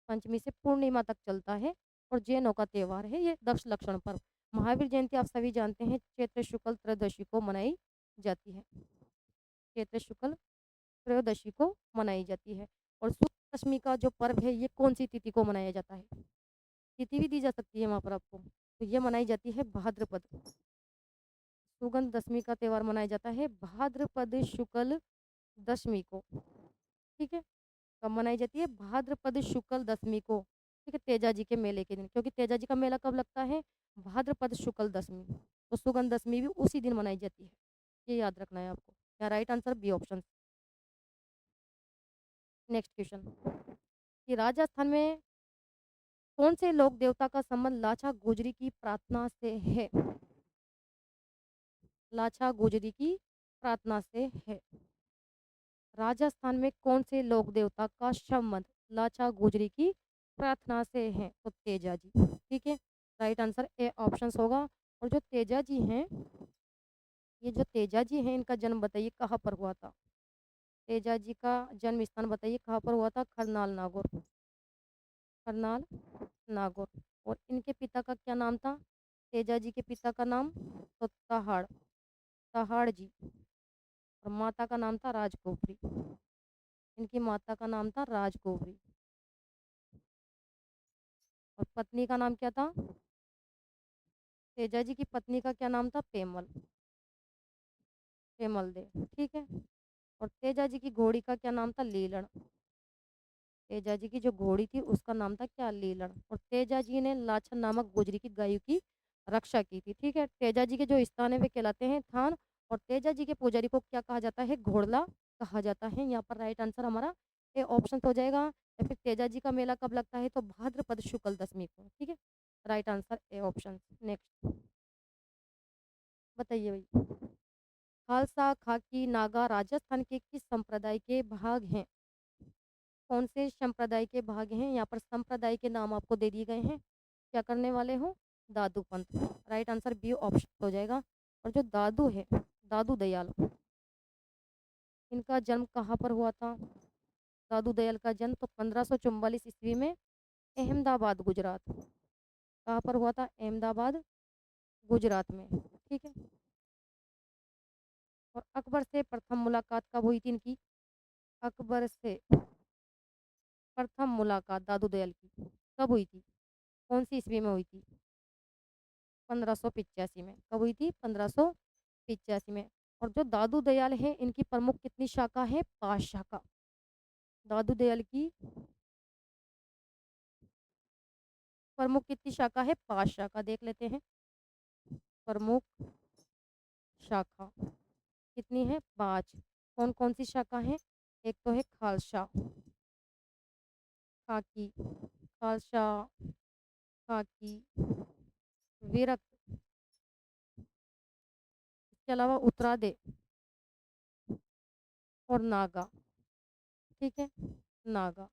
पंचमी से पूर्णिमा तक चलता है। और जैनों का त्योहार है ये दक्ष लक्षण पर्व। महावीर जयंती आप सभी जानते हैं चैत्र शुक्ल त्रयोदशी को मनाई जाती है। चैत्र शुक्ल त्रयोदशी को मनाई जाती है। और शुक्ल दशमी का जो पर्व है ये कौन सी तिथि को मनाया जाता है? तिथि भी दी जा सकती है वहाँ पर आपको। तो ये मनाई जाती है भाद्रपद। सुगंध दशमी का त्यौहार मनाया जाता है भाद्रपद शुक्ल दशमी को। ठीक है, कब मनाई जाती है? भाद्रपद शुक्ल दशमी को। ठीक है, तेजा जी के मेले के दिन, क्योंकि तेजा जी का मेला कब लगता है? भाद्रपद शुक्ल दशमी। तो सुगंध दशमी भी उसी दिन मनाई जाती है। ये याद रखना है आपको। या right answer B option. Next question कि राजस्थान में कौन से लोक देवता का संबंध लाछा गुजरी की प्रार्थना से है? लाछा गुजरी की प्रार्थना से है। राजस्थान में कौन से लोक देवता का संबंध लाछा गुजरी की प्रार्थना से है? तो तेजा जी। ठीक है, राइट आंसर ए ऑप्शन होगा। और जो तेजा जी हैं, ये जो तेजा जी हैं इनका जन्म बताइए कहाँ पर हुआ था? तेजा जी का जन्म स्थान बताइए कहाँ पर हुआ था? करनाल नागौर। करनाल नागौर। और इनके पिता का क्या नाम था? तेजा जी के पिता का नाम? तो तहाड़। तहाड़ जी, और माता का नाम था राजकुबरी। इनकी माता का नाम था राजकुबरी, और पत्नी का नाम क्या था? तेजा जी की पत्नी का क्या नाम था? पेमल, पेमल दे, ठीक है। और तेजा जी की घोड़ी का क्या नाम था? लीलड़। तेजा जी की जो घोड़ी थी उसका नाम था क्या? लीलड़। और तेजा जी ने लाछन नामक गुजरी की गायों की रक्षा की थी, ठीक है। तेजा जी के जो स्थान है वे कहलाते हैं थान, और तेजा जी के पुजारी को क्या कहा जाता है? घोड़ला कहा जाता है। यहाँ पर राइट आंसर हमारा ए ऑप्शन हो जाएगा। या फिर तेजा जी का मेला कब लगता है? तो भाद्रपद शुक्ल दशमी को, ठीक है। Right answer A option. Next बताइए भाई। खालसा, खाकी, नागा राजस्थान के किस संप्रदाय के भाग हैं? कौन से संप्रदाय के भाग हैं? यहाँ पर संप्रदाय के नाम आपको दे दिए गए हैं। क्या करने वाले हो? दादू पंथ। राइट आंसर बी ऑप्शन हो जाएगा। और जो दादू है, दादू दयाल, इनका जन्म कहाँ पर हुआ था? दादू दयाल का जन्म तो 1544 ईस्वी में अहमदाबाद गुजरात। कहाँ पर हुआ था? अहमदाबाद गुजरात में, ठीक है। और अकबर से प्रथम मुलाकात कब हुई थी इनकी? अकबर से प्रथम मुलाकात दादू दयाल की कब हुई थी? कौन सी ईस्वी में हुई थी? 1585 में। कब हुई थी? 1585 में। और जो दादू दयाल है इनकी प्रमुख कितनी शाखा है? 5 शाखा। दादू दयाल की प्रमुख कितनी शाखा है? 5 शाखा। देख लेते हैं। प्रमुख शाखा कितनी है? 5। कौन कौन सी शाखा है? एक तो है खालसा, खाकी, खालसा, खाकी, विरक्त, इसके अलावा उत्तरादे और नागा, ठीक है, नागा।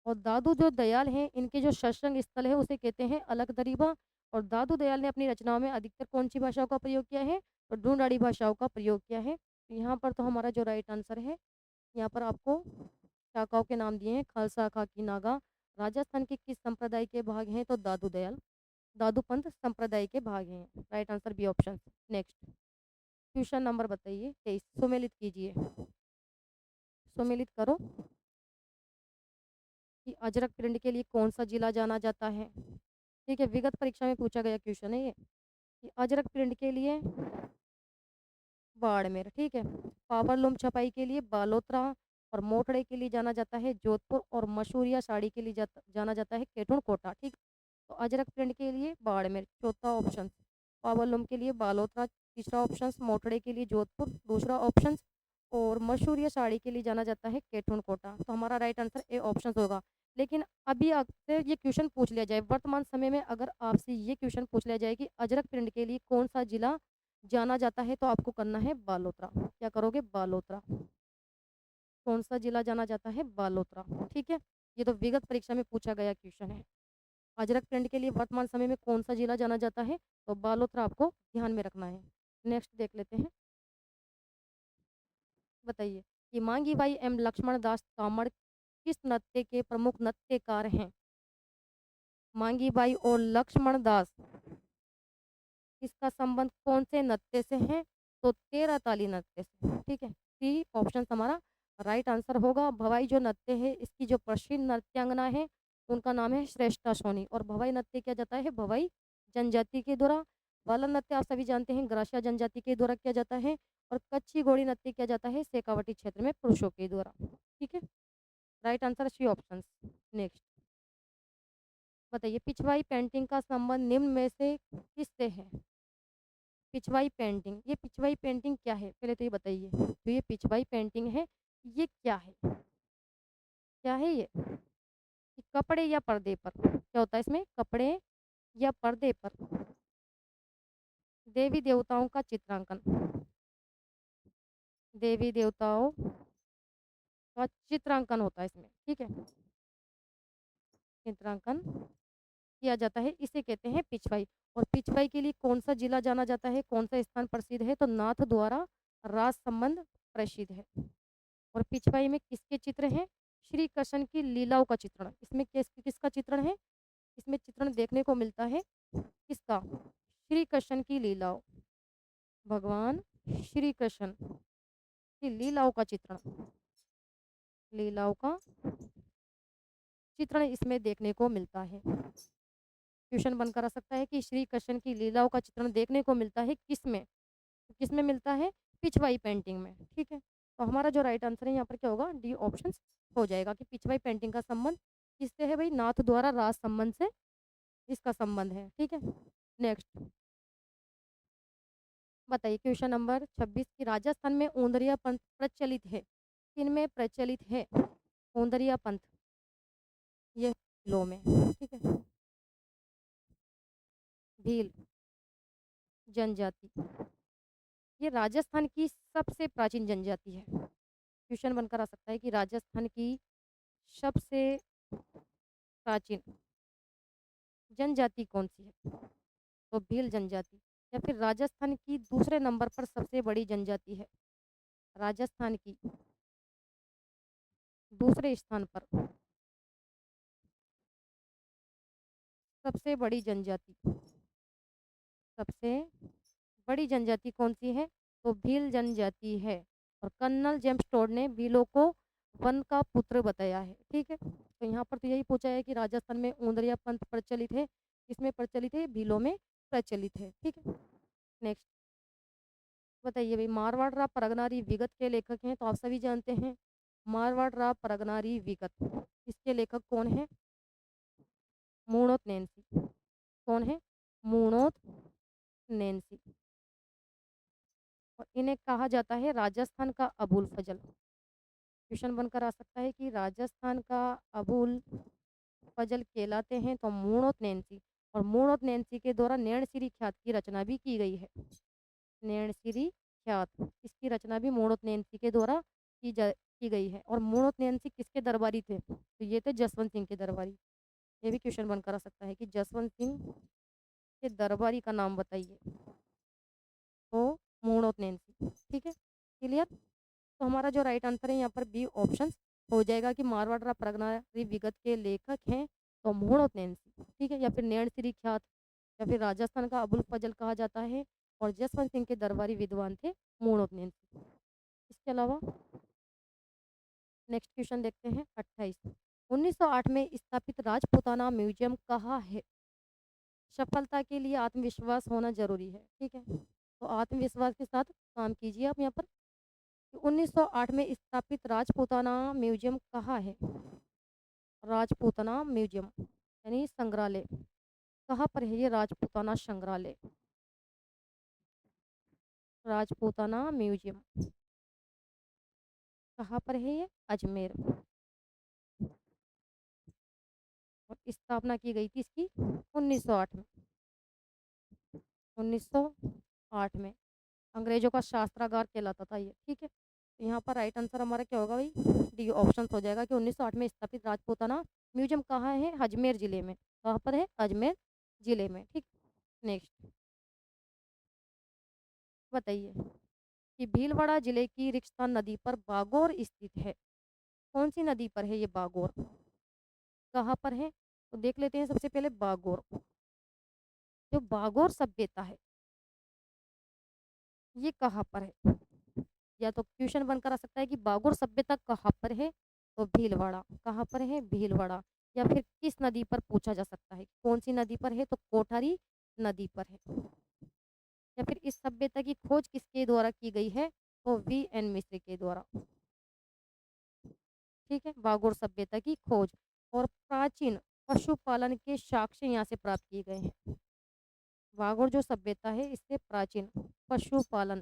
और दादू जो दयाल हैं इनके जो सत्संग स्थल है उसे कहते हैं अलग दरीबा। और दादू दयाल ने अपनी रचनाओं में अधिकतर कौन सी भाषाओं का प्रयोग किया है? तो ढूंढाड़ी भाषाओं का प्रयोग किया है। तो यहाँ पर तो हमारा जो राइट आंसर है, यहाँ पर आपको शाखाओं के नाम दिए हैं खालसा, खाकी, नागा। राजस्थान के किस संप्रदाय के भाग हैं? तो दादू दयाल, दादू पंथ संप्रदाय के भाग हैं। Right answer B option. Next question number बताइए 23। सुमेलित कीजिए, सुमेलित करो कि अजरक प्रिंट के लिए कौन सा जिला जाना जाता है? ठीक है, विगत परीक्षा में पूछा गया क्वेश्चन है ये कि अजरक प्रिंट के लिए बाड़मेर, ठीक है। पावरलूम छपाई के लिए बालोतरा, और मोटड़े के लिए जाना जाता है जोधपुर, और मशहूरिया साड़ी के लिए जाना जाता है केटुन कोटा, ठीक। तो अजरक प्रिंट के लिए बाड़मेर चौथा ऑप्शन, पावरलूम के लिए बालोतरा तीसरा ऑप्शन, मोटड़े के लिए जोधपुर दूसरा ऑप्शन, और मशहूरिया साड़ी के लिए जाना जाता है केटुन कोटा। तो हमारा राइट आंसर ए ऑप्शन होगा। लेकिन अभी आपसे ये क्वेश्चन पूछ लिया जाए, वर्तमान समय में अगर आपसे ये क्वेश्चन पूछ लिया जाए कि अजरक प्रिंट के लिए कौन सा जिला जाना जाता है, तो आपको करना है बालोतरा। क्या करोगे? बालोतरा। कौन सा जिला जाना जाता है? बालोतरा, ठीक है। ये तो विगत परीक्षा में पूछा गया क्वेश्चन है। अजरक प्रिंट के लिए वर्तमान समय में कौन सा जिला जाना जाता है? तो बालोतरा आपको ध्यान में रखना है। नेक्स्ट देख लेते हैं। बताइए कि मांगी बाई एम लक्ष्मण दास कामड़ किस नृत्य के प्रमुख नृत्यकार हैं? मांगी बाई और लक्ष्मण दास, इसका संबंध कौन से नृत्य से है? तो तेरह ताली नृत्य से, ठीक है। सी ऑप्शन हमारा राइट आंसर होगा। भवाई जो नृत्य है इसकी जो प्रसिद्ध नृत्यांगना है उनका नाम है श्रेष्ठा सोनी। और भवाई नृत्य किया जाता है भवाई जनजाति के द्वारा। बालन नृत्य आप सभी जानते हैं ग्रासिया जनजाति के द्वारा किया जाता है। और कच्ची घोड़ी नृत्य किया जाता है शेखावटी क्षेत्र में पुरुषों के द्वारा, ठीक है। Right answer C option. Next बताइए पिछवाई पेंटिंग का संबंध निम्न में से किससे है? पिछवाई पेंटिंग, ये पिछवाई पेंटिंग क्या है पहले तो ये बताइए। तो ये पिछवाई पेंटिंग है, ये क्या है? क्या है ये? कि कपड़े या पर्दे पर क्या होता है इसमें? कपड़े या पर्दे पर देवी देवताओं का चित्रांकन, देवी देवताओं का चित्रांकन होता है इसमें, ठीक है। चित्रांकन किया जाता है, इसे कहते हैं पिछवाई। और पिछवाई के लिए कौन सा जिला जाना जाता है? कौन सा स्थान प्रसिद्ध है? तो नाथ द्वारा राज संबंध प्रसिद्ध है। और पिछवाई में किसके चित्र हैं? श्री कृष्ण की लीलाओं का चित्रण। इसमें किसका चित्रण है? इसमें चित्रण देखने को मिलता है किसका? श्री कृष्ण की लीलाओं, भगवान श्री कृष्ण की लीलाओं का चित्रण, लीलाओं का चित्रण इसमें देखने को मिलता है। क्वेश्चन बनकर आ सकता है कि श्री कृष्ण की लीलाओं का चित्रण देखने को मिलता है किसमें, किसमें मिलता है, पिछवाई पेंटिंग में। ठीक है, तो हमारा जो राइट आंसर है यहाँ पर क्या होगा, डी ऑप्शन हो जाएगा कि पिछवाई पेंटिंग का संबंध किससे है भाई, नाथ द्वारा राज संबंध से इसका संबंध है। ठीक है, नेक्स्ट बताइए क्वेश्चन नंबर 26 की राजस्थान में ऊंदरिया पंथ प्रचलित है, किन में प्रचलित है ऊंदरिया पंथ, ये लो में। ठीक है, भील जनजाति ये राजस्थान की सबसे प्राचीन जनजाति है। क्वेश्चन बनकर आ सकता है कि राजस्थान की सबसे प्राचीन जनजाति कौन सी है, तो भील जनजाति। या फिर राजस्थान की दूसरे नंबर पर सबसे बड़ी जनजाति है, राजस्थान की दूसरे स्थान पर सबसे बड़ी जनजाति, सबसे बड़ी जनजाति कौन सी है, तो भील जनजाति है। और कर्नल जेम्स टोड ने भीलों को वन का पुत्र बताया है। ठीक है, तो यहाँ पर तो यही पूछा है कि राजस्थान में ऊंदरिया पंथ प्रचलित है, किसमें प्रचलित है, भीलों में प्रचलित है। ठीक है, नेक्स्ट बताइए भाई, मारवाड़ राव परगनारी विगत के लेखक हैं, तो आप सभी जानते हैं मारवाड़ राव परगनारी विगत, इसके लेखक कौन है, मूणोत नैन्सी। कौन है, मूणोत नैन्सी। और इन्हें कहा जाता है राजस्थान का अबुल फजल। क्वेश्चन बनकर आ सकता है कि राजस्थान का अबुल फजल कहलाते हैं तो मूणोत नैन्सी। और मूणोत नैन्सी के द्वारा नैणसिरी ख्यात की रचना भी की गई है, नैणसिरी ख्यात इसकी रचना भी मूणोत नैन्सी के द्वारा की गई है। और मूणोत नैन्सी किसके दरबारी थे, तो ये थे जसवंत सिंह के दरबारी। ये भी क्वेश्चन बनकर आ सकता है कि जसवंत सिंह के दरबारी का नाम बताइए, तो मूणोत नैन्सी। ठीक है, क्लियर। तो हमारा जो राइट आंसर है यहाँ पर बी ऑप्शन हो जाएगा कि मारवाड़ राव परगनारी विगत के लेखक हैं तो मूणोत नैन्सी। ठीक है, या फिर नैणसिरी ख्यात, या फिर राजस्थान का अबुल फजल कहा जाता है, और जसवंत सिंह के दरबारी विद्वान थे मूणोत नैन्सी। इसके अलावा नेक्स्ट क्वेश्चन देखते हैं 28, 1908 में स्थापित राजपूताना म्यूजियम कहाँ है, सफलता के लिए आत्मविश्वास होना जरूरी है। ठीक है, तो आत्मविश्वास के साथ काम कीजिए आप यहाँ पर। 1908 में स्थापित राजपूताना म्यूजियम कहाँ है, राजपूताना म्यूजियम यानी संग्रहालय कहाँ पर है, ये राजपूताना संग्रहालय, राजपूताना म्यूजियम कहाँ पर है, ये अजमेर। और स्थापना की गई थी इसकी 1908 में, 1908 में अंग्रेजों का शास्त्रागार कहलाता था ये। ठीक है, तो यहाँ पर राइट आंसर हमारा क्या होगा भाई, डी ऑप्शन हो जाएगा कि 1908 में स्थापित राजपूताना म्यूजियम कहाँ है, अजमेर जिले में। कहाँ पर है, अजमेर जिले में। ठीक, नेक्स्ट बताइए कि भीलवाड़ा जिले की रिक्शा नदी पर बागोर स्थित है, कौन सी नदी पर है ये बागोर, कहाँ पर है, तो देख लेते हैं सबसे पहले बागोर। जो बागोर सभ्यता है ये कहाँ पर है, या तो क्वेश्चन बनकर आ सकता है कि बागोर सभ्यता कहाँ पर है, तो भीलवाड़ा। कहाँ पर है, भीलवाड़ा। या फिर किस नदी पर पूछा जा सकता है, कौन सी नदी पर है, तो कोठारी नदी पर है। या फिर इस सभ्यता की खोज किसके द्वारा की गई है, तो V.N. मिश्र के द्वारा। ठीक है, बागोर सभ्यता की खोज और प्राचीन पशुपालन के साक्ष्य यहाँ से प्राप्त किए गए हैं। बागोर जो सभ्यता है इससे प्राचीन पशुपालन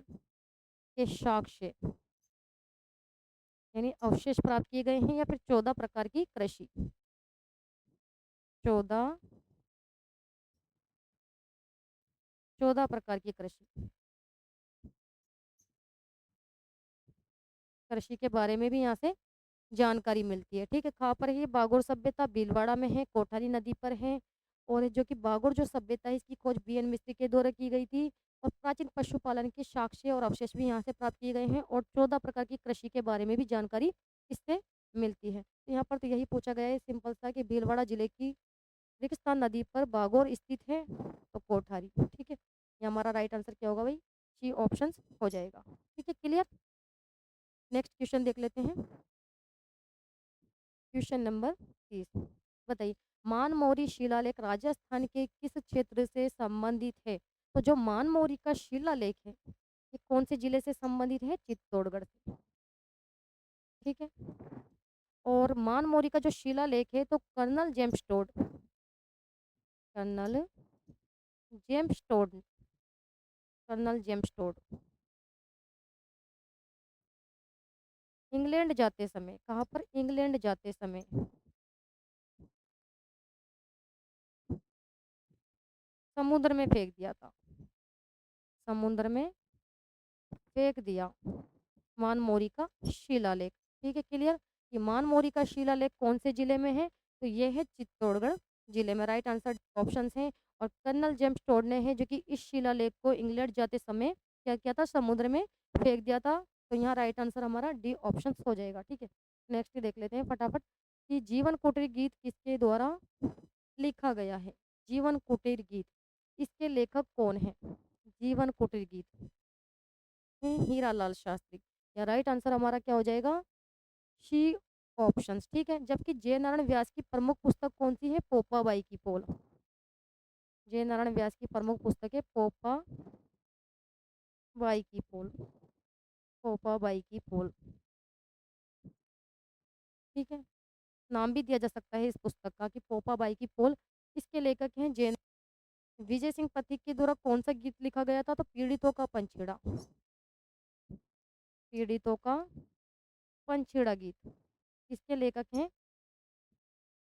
के साक्ष्य यानी अवशेष प्राप्त किए गए हैं। या फिर 14 प्रकार की कृषि, 14 प्रकार की कृषि, कृषि के बारे में भी यहाँ से जानकारी मिलती है। ठीक है, कहाँ पर है ये बागोर सभ्यता, भीलवाड़ा में है, कोठारी नदी पर है। और जो कि बागोर जो सभ्यता है इसकी खोज V.N. मिस्त्री के द्वारा की गई थी। और प्राचीन पशुपालन के साक्ष्य और अवशेष भी यहाँ से प्राप्त किए गए हैं। और 14 प्रकार की कृषि के बारे में भी जानकारी इससे मिलती है। तो यहाँ पर तो यही पूछा गया है सिंपल सा कि भीलवाड़ा जिले की रेगिस्तान नदी पर बागोर स्थित है, तो कोठारी। ठीक है, ये हमारा राइट आंसर क्या होगा भाई, सी ऑप्शन हो जाएगा। ठीक है, क्लियर। नेक्स्ट क्वेश्चन देख लेते हैं। क्वेश्चन नंबर 30, बताइए मानमोरी शिलालेख राजस्थान के किस क्षेत्र से संबंधित है। तो जो मानमोरी का शिलालेख है ये कौन से जिले से संबंधित है, चित्तौड़गढ़ से। ठीक है, और मानमोरी का जो शिलालेख है तो Colonel James Tod, Colonel James Tod, Colonel James Tod England जाते समय, कहाँ पर, इंग्लैंड जाते समय समुद्र में फेंक दिया था, समुद्र में फेंक दिया मानमोरी का शिलालेख। ठीक है, क्लियर। ये मानमोरी का शिलालेख कौन से जिले में है, तो ये है चित्तौड़गढ़ जिले में। राइट आंसर ऑप्शन है। और कर्नल जेम्स टोड ने है जो कि इस शिलालेख को इंग्लैंड जाते समय क्या किया था, समुद्र में फेंक दिया था। तो यहाँ राइट आंसर हमारा डी ऑप्शन हो जाएगा। ठीक है, नेक्स्ट देख लेते हैं फटाफट कि जीवन कुटीर गीत किसके द्वारा लिखा गया है। जीवन कुटीर गीत, इसके लेखक कौन है। जीवन कुटीर गीत हीरालाल शास्त्री। या राइट आंसर हमारा क्या हो जाएगा, सी ऑप्शंस। ठीक है, जबकि जय नारायण व्यास की प्रमुख पुस्तक कौन सी है, पोपाबाई की पोल। जय नारायण व्यास की प्रमुख पुस्तक है पोपाबाई की पोल, पोपाबाई की पोल। ठीक है, नाम भी दिया जा सकता है इस पुस्तक का कि पोपाबाई की पोल। इसके लेखक हैं जैन। विजय सिंह पथिक के द्वारा कौन सा गीत लिखा गया था, तो पीड़ितों का पंछेड़ा, पीड़ितों का पंछेड़ा गीत। इसके लेखक हैं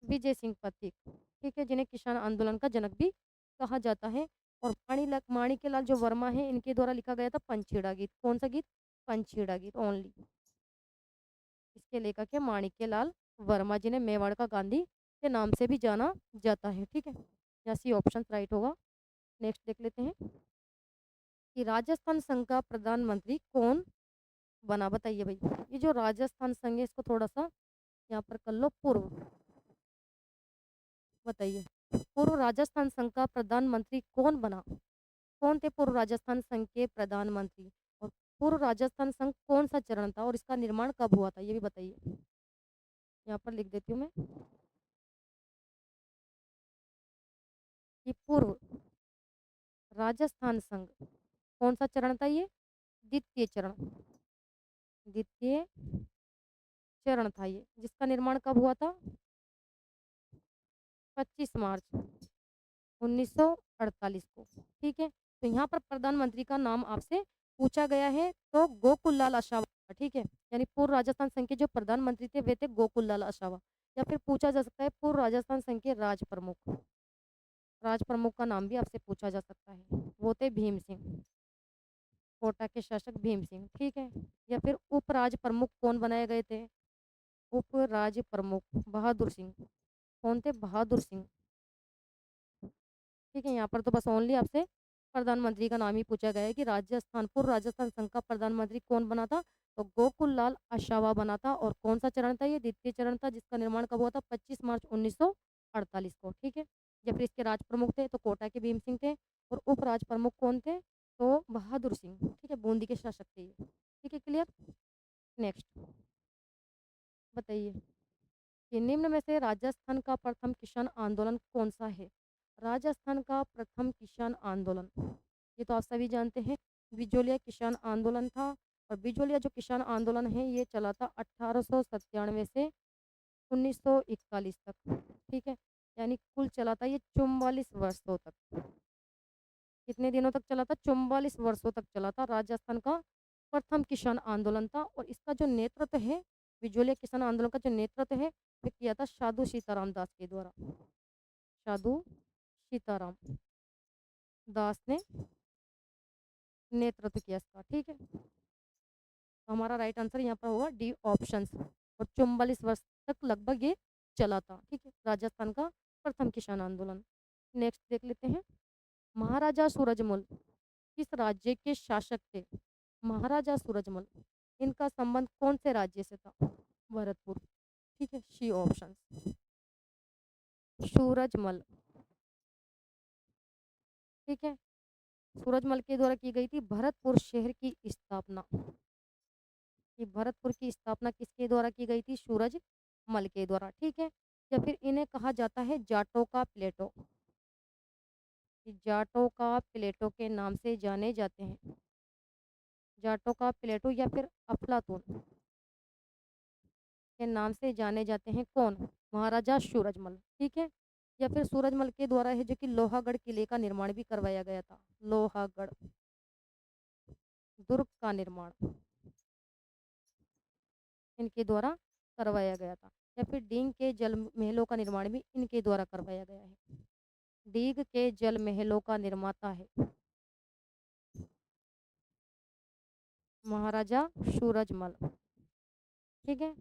विजय सिंह पथिक। ठीक है, जिन्हें किसान आंदोलन का जनक भी कहा जाता है। और माणिक्यलाल जो वर्मा है इनके द्वारा लिखा गया था पंछेड़ा गीत। कौन सा गीत, पंछेड़ा गीत ओनली। इसके लेखक है माणिक्यलाल वर्मा, जिन्हें मेवाड़ का गांधी के नाम से भी जाना जाता है। ठीक है, यहाँ सी ऑप्शन राइट होगा। नेक्स्ट देख लेते हैं कि राजस्थान संघ का प्रधानमंत्री कौन बना। बताइए भाई, ये जो राजस्थान संघ है इसको थोड़ा सा यहाँ पर कर लो पूर्व। बताइए पूर्व राजस्थान संघ का प्रधानमंत्री कौन बना, कौन थे पूर्व राजस्थान संघ के प्रधानमंत्री। और पूर्व राजस्थान संघ कौन सा चरण था और इसका निर्माण कब हुआ था, ये भी बताइए। यहाँ पर लिख देती हूँ मैं कि पूर्व राजस्थान संघ कौन सा चरण था, ये द्वितीय चरण, द्वितीय चरण था ये, जिसका निर्माण कब हुआ था, 25 मार्च 1948 को। ठीक है, तो यहाँ पर प्रधानमंत्री का नाम आपसे पूछा गया है तो गोकुल लाल अशावा। ठीक है, यानी पूर्व राजस्थान संघ के जो प्रधानमंत्री थे वे थे गोकुल लाल अशावा। या फिर पूछा जा सकता है पूर्व राजस्थान संघ के राज प्रमुख, राज प्रमुख का नाम भी आपसे पूछा जा सकता है, वो थे भीम सिंह, कोटा के शासक भीम सिंह। ठीक है, या फिर उपराज प्रमुख कौन बनाए गए थे, उपराज प्रमुख बहादुर सिंह। कौन थे, बहादुर सिंह। ठीक है, यहाँ पर तो बस ओनली आपसे प्रधानमंत्री का नाम ही पूछा गया है कि राजस्थान पूर्व राजस्थान संघ का प्रधानमंत्री कौन बना था, तो गोकुल लाल अशावा बना था। और कौन सा चरण था, ये द्वितीय चरण था, जिसका निर्माण कब हुआ था, 25 मार्च 1948 को। ठीक है, या फिर इसके राज प्रमुख थे तो कोटा के भीम सिंह थे। और उप राज प्रमुख कौन थे, तो बहादुर सिंह। ठीक है, बूंदी के शासक थे ये। ठीक है, क्लियर। नेक्स्ट बताइए कि निम्न में से राजस्थान का प्रथम किसान आंदोलन कौन सा है। राजस्थान का प्रथम किसान आंदोलन, ये तो आप सभी जानते हैं, बिजोलिया किसान आंदोलन था। और बिजोलिया जो किसान आंदोलन है ये चला था 1897 से 1941 तक। ठीक है, यानी कुल चला था ये 44 वर्षों तक। कितने दिनों तक चला था, 44 वर्षों तक चला था। राजस्थान का प्रथम किसान आंदोलन था। और इसका जो नेतृत्व है, बिजोलिया किसान आंदोलन का जो नेतृत्व है वो किया था साधु सीताराम दास के द्वारा। साधु सीताराम दास ने नेतृत्व किया इसका। ठीक है, तो हमारा राइट आंसर यहाँ पर होगा डी ऑप्शन। और 44 वर्ष तक लगभग ये चला था। ठीक है, राजस्थान का प्रथम किसान आंदोलन। नेक्स्ट देख लेते हैं, महाराजा सूरजमल किस राज्य के शासक थे। महाराजा सूरजमल, इनका संबंध कौन से राज्य से था, भरतपुर। ठीक है, सी ऑप्शन। सूरजमल। ठीक है, सूरजमल के द्वारा की गई थी भरतपुर शहर की स्थापना। कि भरतपुर की स्थापना किसके द्वारा की गई थी? सूरजमल के द्वारा, ठीक है। या फिर इन्हें कहा जाता है जाटों का प्लेटो, कि जाटों का प्लेटो के नाम से जाने जाते हैं। जाटों का प्लेटो या फिर अफलातून के नाम से जाने जाते हैं कौन? महाराजा सूरजमल, ठीक है। या फिर सूरजमल के द्वारा है जो कि लोहागढ़ किले का निर्माण भी करवाया गया था। लोहागढ़ दुर्ग का निर्माण इनके द्वारा करवाया गया था। या फिर डींग के जल महलों का निर्माण भी इनके द्वारा करवाया गया है। डीग के जल महलों का निर्माता है महाराजा सूरजमल, ठीक है।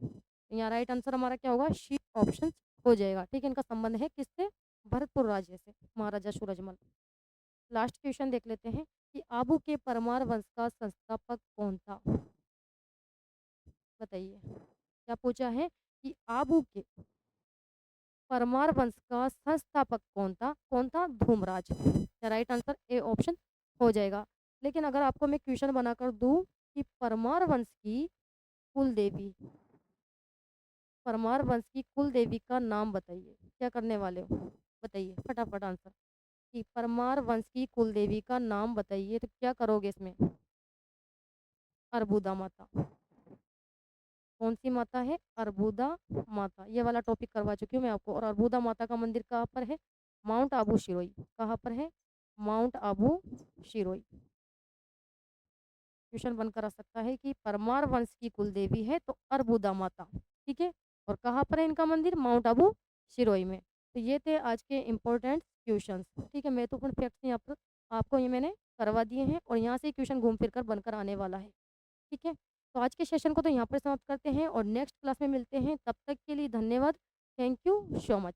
यहाँ राइट आंसर हमारा क्या होगा? शी ऑप्शन हो जाएगा, ठीक है। इनका संबंध है किससे? भरतपुर राज्य से, महाराजा सूरजमल। लास्ट क्वेश्चन देख लेते हैं कि आबू के परमार वंश का संस्थापक कौन था? बताइए, क्या पूछा है कि आबू के परमार वंश का संस्थापक कौन था? कौन था? Dhoomraj. Right answer A option हो जाएगा। लेकिन अगर आपको मैं क्वेश्चन बनाकर दूं कि परमार वंश की कुल देवी, परमार वंश की कुल देवी का नाम बताइए, क्या करने वाले हो? बताइए फटाफट आंसर। कि परमार वंश की कुल देवी का नाम बताइए, तो क्या करोगे इसमें? अर्बुदा माता। कौन सी माता है? अर्बुदा माता। ये वाला टॉपिक करवा चुकी हूँ मैं आपको। और अर्बुदा माता का मंदिर कहाँ पर है? माउंट आबू शिरोई। कहाँ पर है? माउंट आबू शिरोई। क्वेश्चन बनकर आ सकता है कि परमार वंश की कुल देवी है तो अर्बुदा माता, ठीक है। और कहाँ पर है इनका मंदिर? माउंट आबू शिरोई में। तो ये थे आज के इम्पोर्टेंट क्वेश्चंस, ठीक है। महत्वपूर्ण फैक्ट्स यहाँ पर आपको ये मैंने करवा दिए हैं और यहाँ से क्वेश्चन घूम फिर कर बनकर आने वाला है, ठीक है। तो आज के सेशन को तो यहाँ पर समाप्त करते हैं और नेक्स्ट क्लास में मिलते हैं। तब तक के लिए धन्यवाद। Thank you so much.